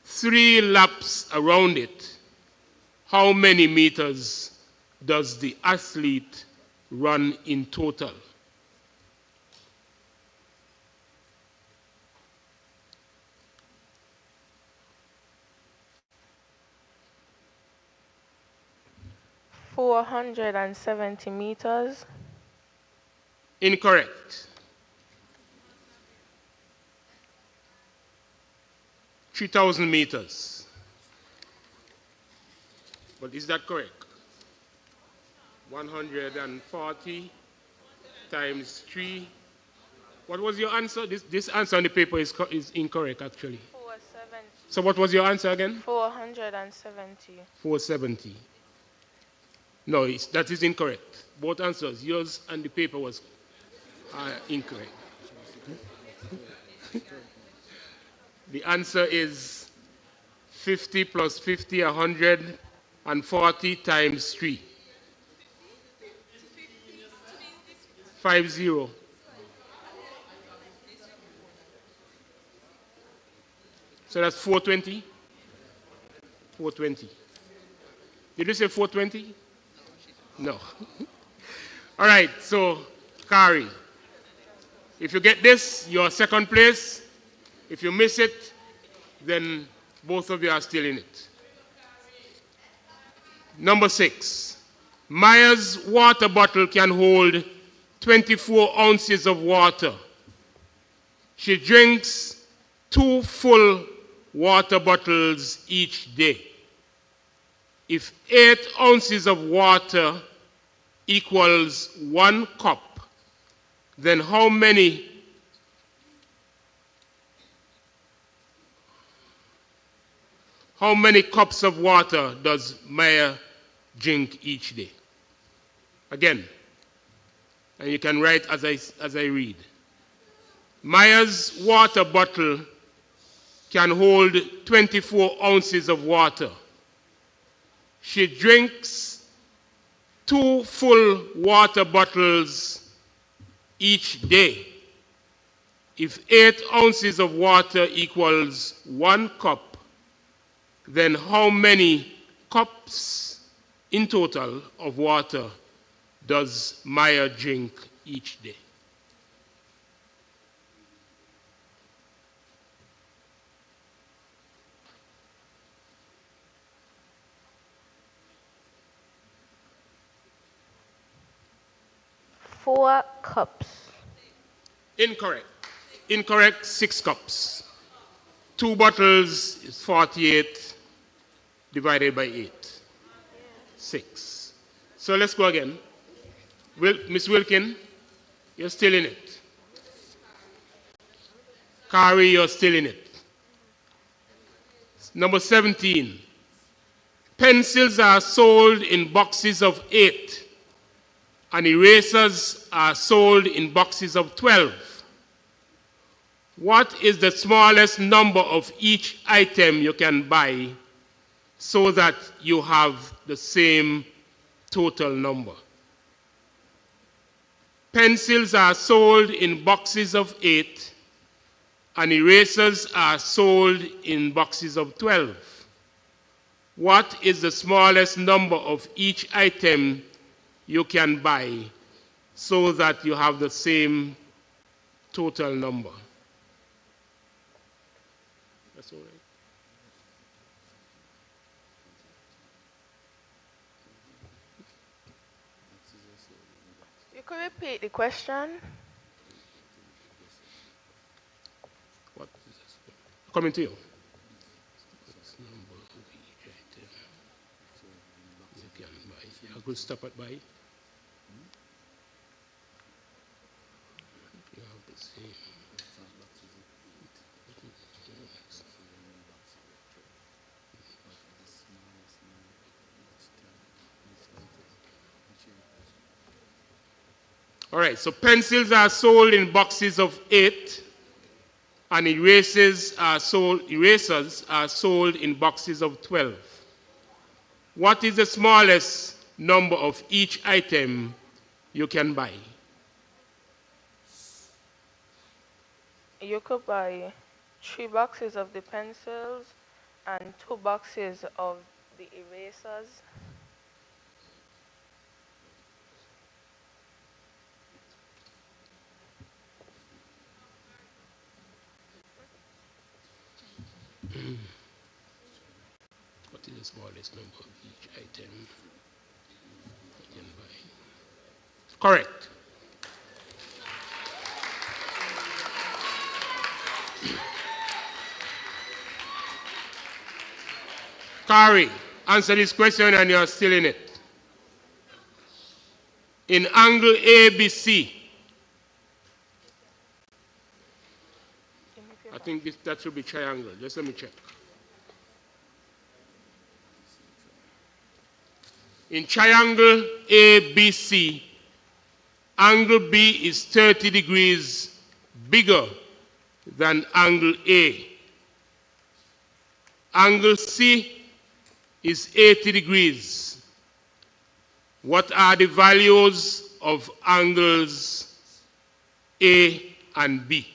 3 laps around it, how many meters does the athlete run in total? $470 meters. Incorrect. 3,000 meters. But is that correct? 140 times 3. What was your answer? This answer on the paper is incorrect, actually. 470. So what was your answer again? 470. 470. No, that is incorrect. Both answers, yours and the paper was incorrect. The answer is 50 plus 50, 140 times 3. 50. So that's 420? 420. Did you say 420? No. All right, so Kari, if you get this, you're second place. If you miss it, then both of you are still in it. Number 6. Maya's water bottle can hold 24 ounces of water. She drinks 2 full water bottles each day. If 8 ounces of water equals 1 cup, then how many cups of water does Maya drink each day? Again, and you can write as I read. Maya's water bottle can hold 24 ounces of water. She drinks 2 full water bottles each day. If 8 ounces of water equals 1 cup, then how many cups in total of water does Maya drink each day? Four cups. Incorrect. Incorrect, 6 cups. 2 bottles is 48 divided by 8. 6. So let's go again. Miss Wilkin, you're still in it. Kari, you're still in it. Number 17. Pencils are sold in boxes of 8, and erasers are sold in boxes of 12. What is the smallest number of each item you can buy so that you have the same total number? Pencils are sold in boxes of 8, and erasers are sold in boxes of 12. What is the smallest number of each item you can buy so that you have the same total number? That's all right. You could repeat the question. What is this? Coming to you. Number of each item you can buy. I could stop at buy. You have the same. All right, so pencils are sold in boxes of 8, and erasers are sold in boxes of 12. What is the smallest number of each item you can buy? You could buy 3 boxes of the pencils and 2 boxes of the erasers. What is the smallest number of each item you can buy? Correct. Kari, answer this question and you're still in it. In angle ABC, I think that should be triangle. Just let me check. In triangle ABC, angle B is 30 degrees bigger than angle A. Angle C is 80 degrees. What are the values of angles A and B?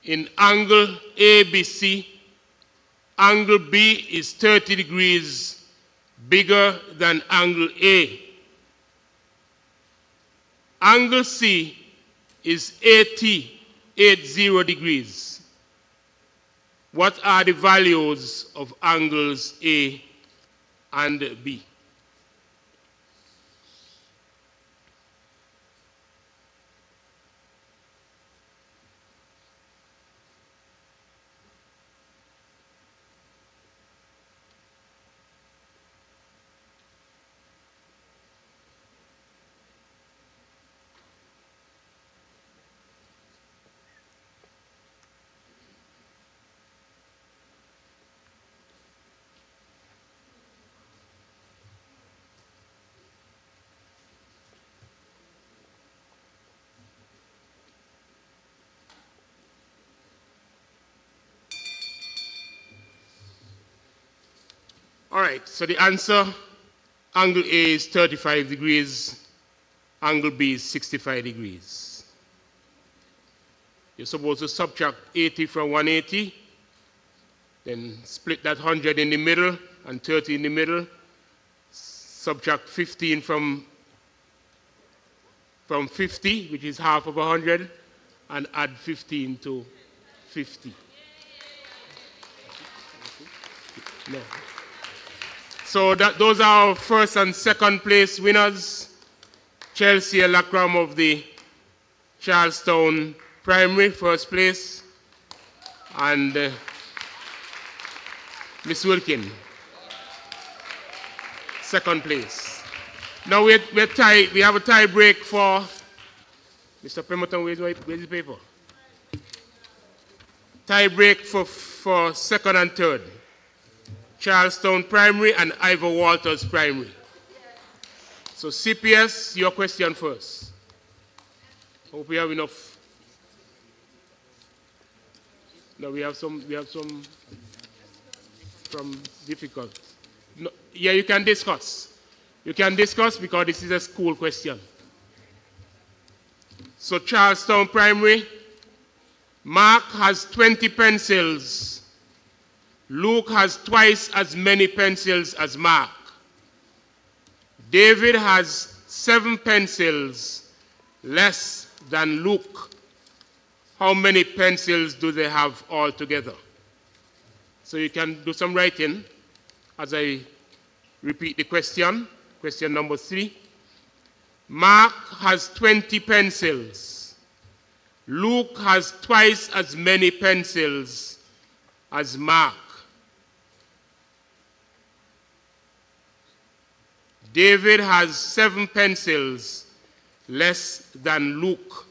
In angle ABC, angle B is 30 degrees bigger than angle A. Angle C is 80 degrees. What are the values of angles A and B? All right, so the answer, angle A is 35 degrees, angle B is 65 degrees. You're supposed to subtract 80 from 180, then split that 100 in the middle and 30 in the middle, subtract 15 from 50, which is half of 100, and add 15 to 50. No. So those are our first and second place winners. Chelsea Lakram of the Charlestown Primary, first place, and Miss Wilkin, second place. Now we're tied. We have a tie break for Mr. Pemberton. Where's the paper? Tie break for second and third. Charlestown Primary and Ivor Walters Primary. So CPS, your question first. Hope we have enough. No, we have some from difficult. No, yeah, you can discuss. You can discuss because this is a school question. So Charlestown Primary, Mark has 20 pencils. Luke has twice as many pencils as Mark. David has 7 pencils less than Luke. How many pencils do they have altogether? So you can do some writing as I repeat the question. Question number 3. Mark has 20 pencils. Luke has twice as many pencils as Mark. David has 7 pencils less than Luke.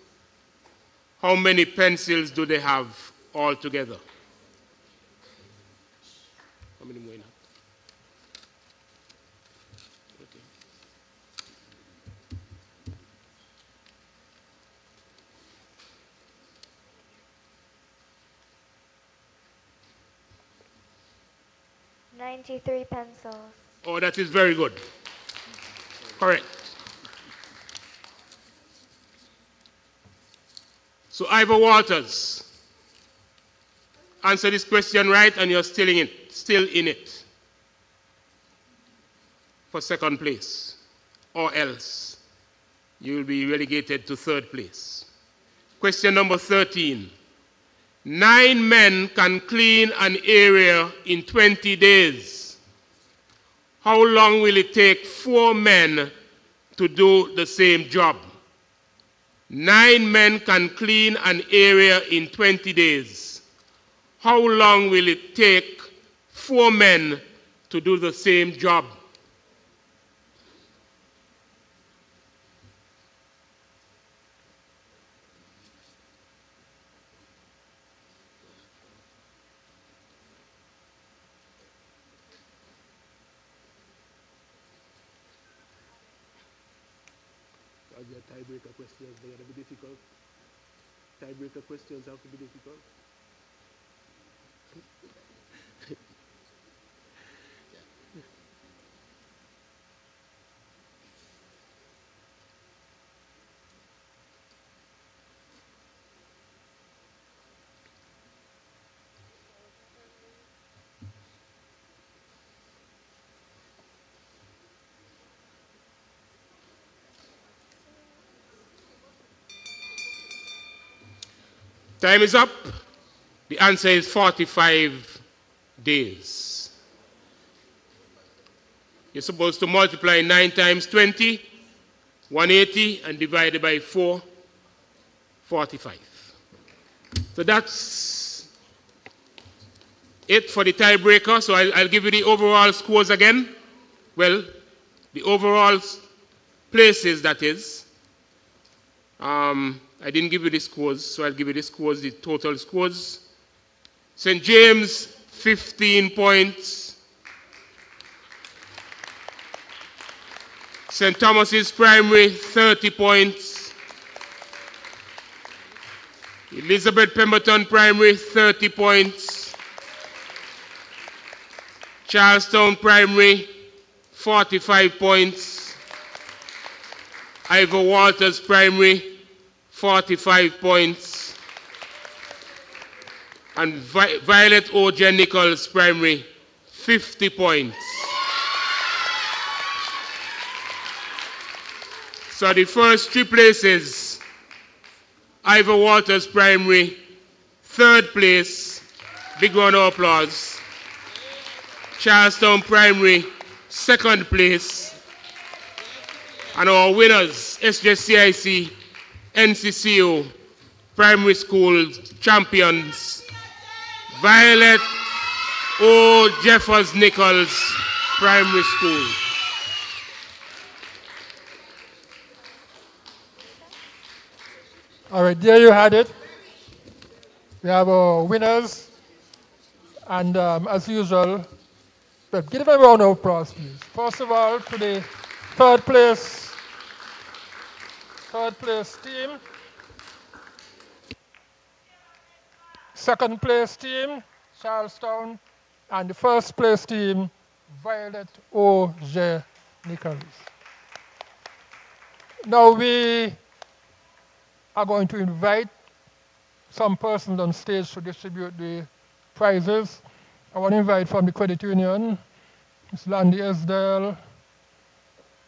How many pencils do they have altogether? How many more? Okay. $93 pencils. Oh, that is very good. Correct. So Ivor Walters, answer this question right and you're still in it for second place, or else you will be relegated to third place. Question number 13. 9 men can clean an area in 20 days. How long will it take 4 men to do the same job? 9 men can clean an area in 20 days. How long will it take 4 men to do the same job? As your tiebreaker questions, they're going to be difficult. Tiebreaker questions have to be difficult. Time is up. The answer is 45 days. You're supposed to multiply 9 times 20, 180, and divide it by 4, 45. So that's it for the tiebreaker. So I'll give you the overall scores again. Well, the overall places, that is. I didn't give you the scores, so I'll give you the scores, the total scores. St. James, 15 points. St. Thomas's Primary, 30 points. Elizabeth Pemberton Primary, 30 points. Charlestown Primary, 45 points. Ivor Walters Primary, 45 points. And Violet O. J. Nichols Primary, 50 points. So the first 3 places, Ivor Walters Primary, 3rd place, big round of applause. Charlestown Primary, 2nd place. And our winners, SJCIC, NCCU, Primary School champions, Violet O. Jeffers Nichols Primary School. All right, there you had it. We have our winners. And as usual, but give them a round of applause, please. First of all, to the third place team. Second place team, Charlestown. And the first place team, Violet O. J. Nichols. Now we are going to invite some persons on stage to distribute the prizes. I want to invite from the credit union, Ms. Landy Esdale,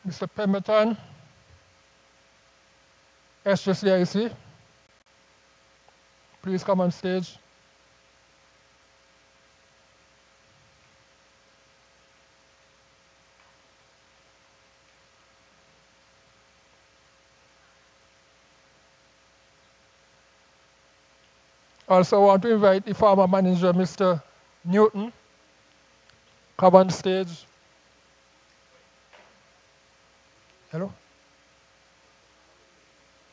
Mr. Pemberton, SJCIC. Please come on stage. Also, I want to invite the former manager, Mr. Newton, come on stage. Hello?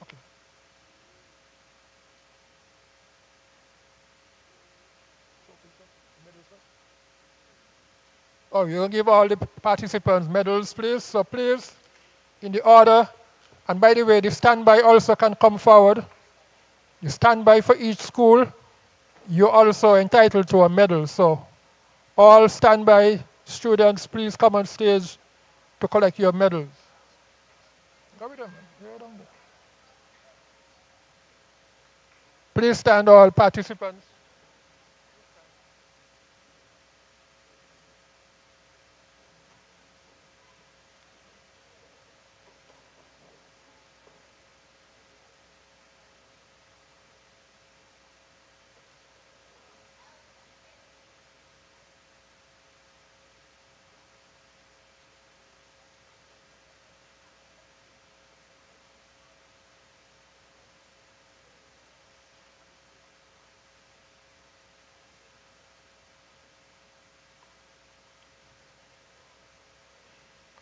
Okay. Oh, you'll give all the participants medals, please. So please, in the order. And by the way, the standby also can come forward. The standby for each school, you're also entitled to a medal. So all standby students, please come on stage to collect your medals. Go with them, man. You're down there. Please stand, all participants.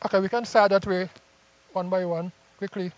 Okay, we can start that way, one by one, quickly.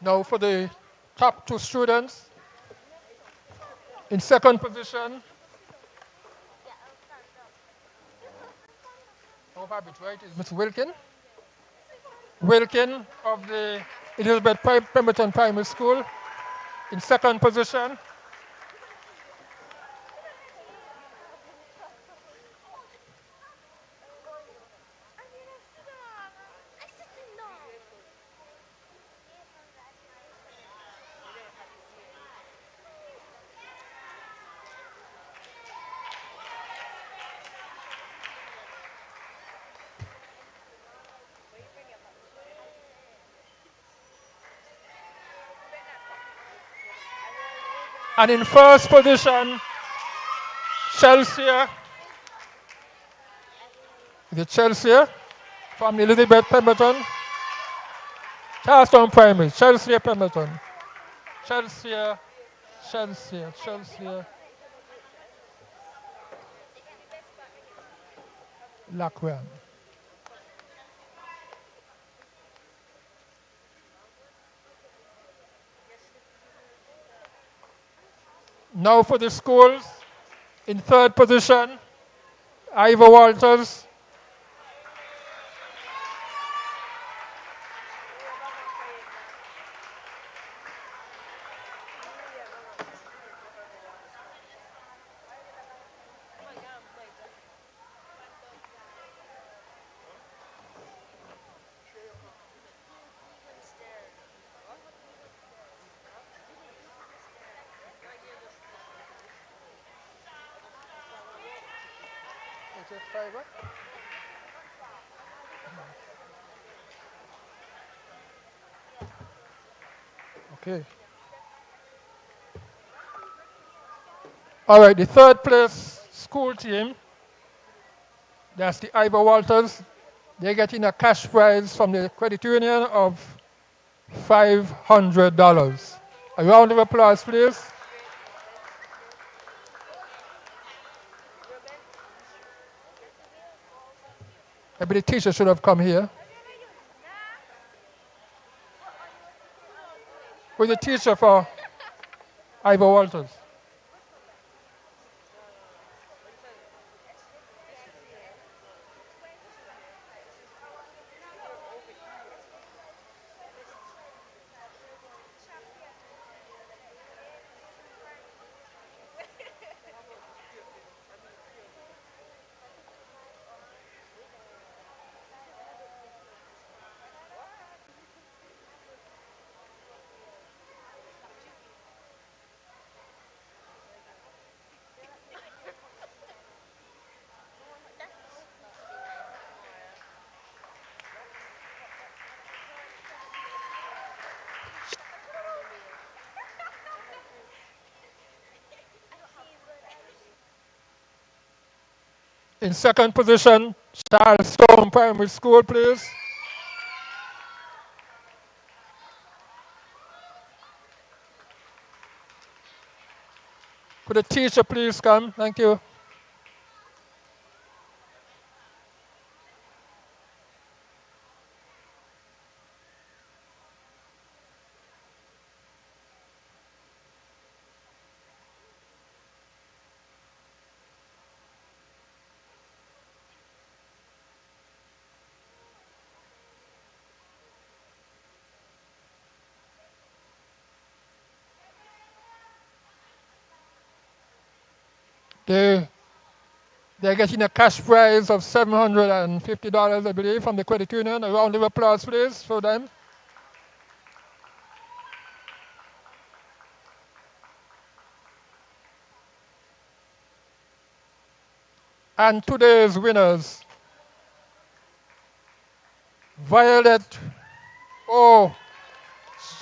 Now for the top two students. In second position, is Miss Wilkin. Wilkin of the Elizabeth Pemberton Primary School. In second position, and in first position, Chelsea. The Chelsea from the Elizabeth Pemberton, Charlestown Primary, Chelsea Pemberton. Chelsea, Lackwell. Now for the schools. In third position, Ivor Walters. Okay. All right, the third place school team, that's the Ivor Walters. They're getting a cash prize from the credit union of $500. A round of applause, please. Maybe the teacher should have come here. Who's the teacher for Ivor Walters? In second position, Charlestown Primary School, please. Could the teacher please come? Thank you. They're getting a cash prize of $750, I believe, from the credit union. A round of applause, please, for them. And today's winners, Violet O.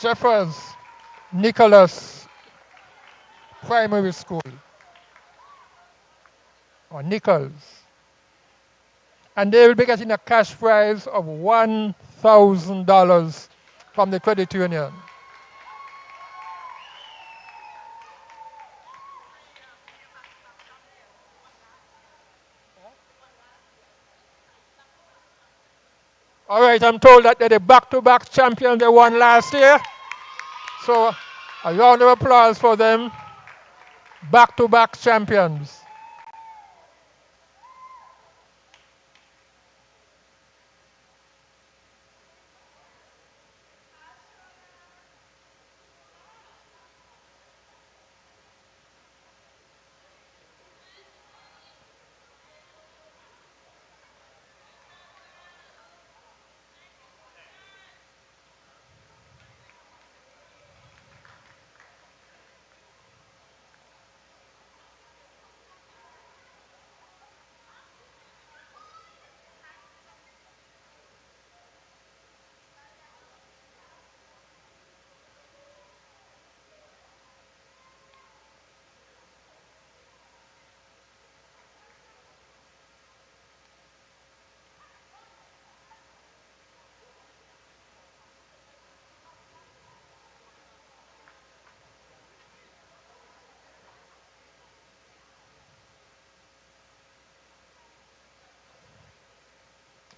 Jeffers Nicholas Primary School, or Nichols. And they will be getting a cash prize of $1,000 from the credit union. All right, I'm told that they're the back-to-back champion they won last year. So a round of applause for them, back-to-back champions.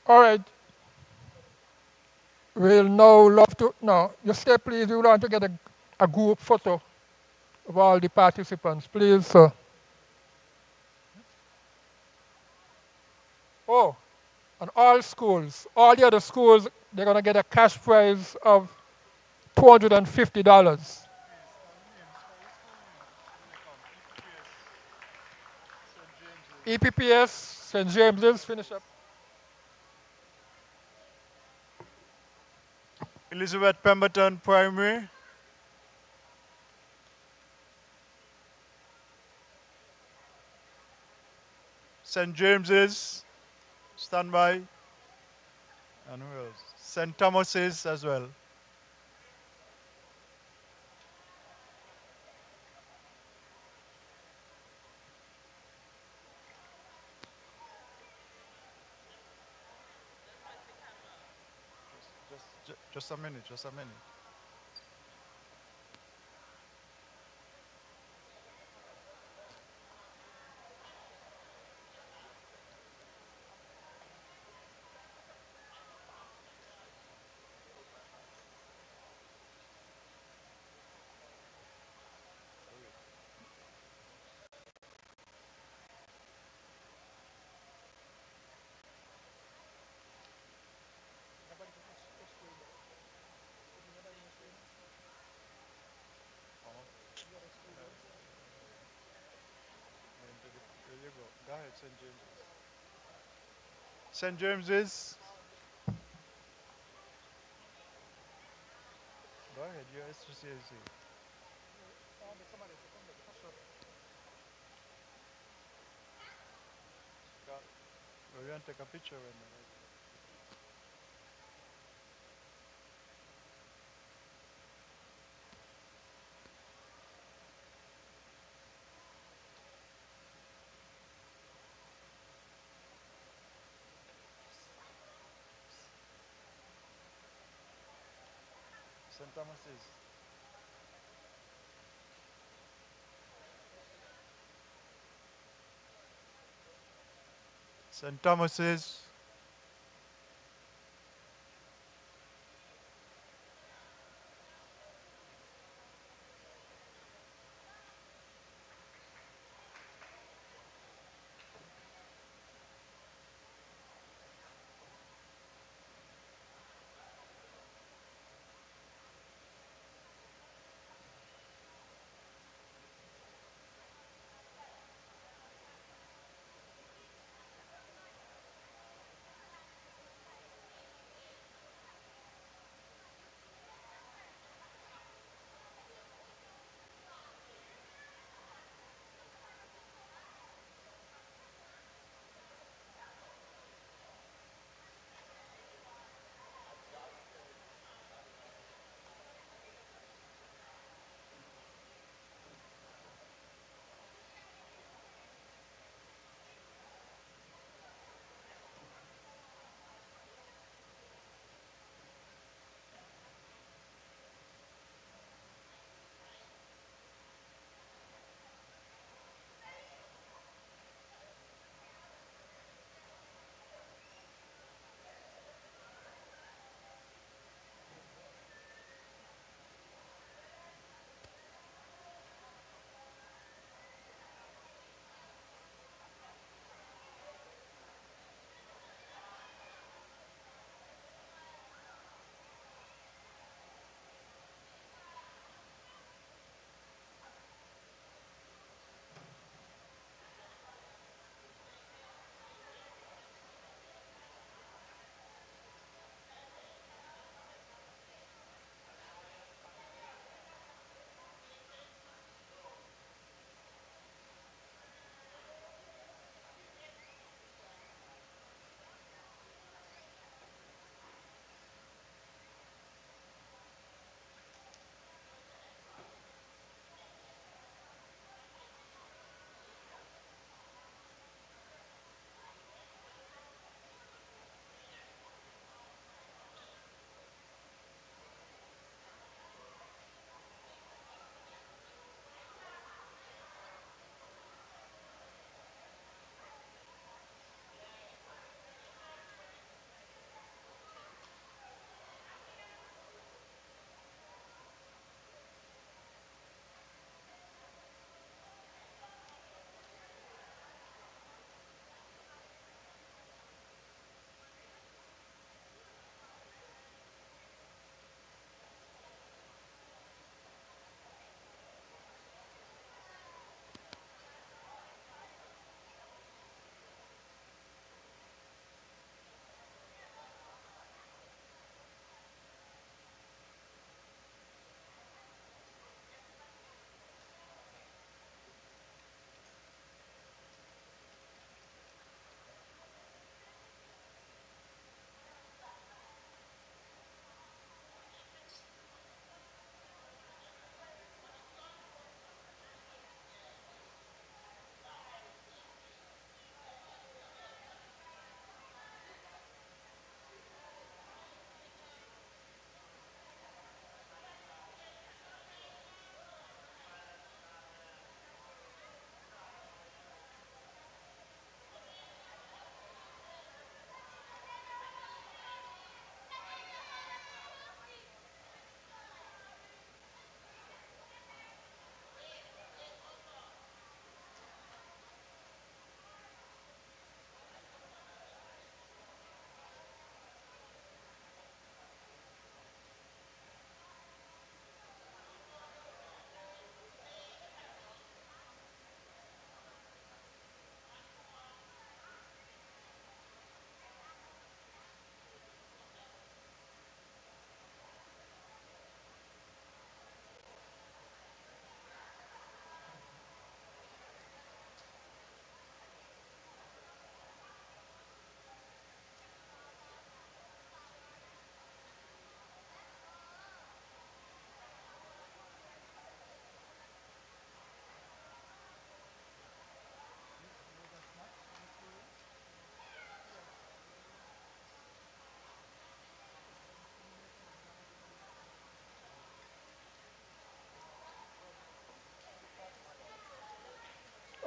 All right, we'll now love to, no, you stay please, we want to get a group photo of all the participants, please, sir. Oh, and all schools, all the other schools, they're going to get a cash prize of $250. EPPS, St. James's, finish up. Elizabeth Pemberton Primary, St. James's, standby, and who else? St. Thomas's as well. Just a minute, just a minute. There you go. Go ahead, St. James's. St. James's. Go ahead, your SJCIC. We're going to take a picture when St. Thomas's. St. Thomas's.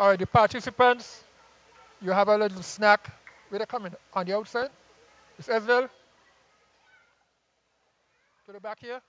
All right, the participants, you have a little snack. Where they coming? On the outside? It's Esville? To the back here?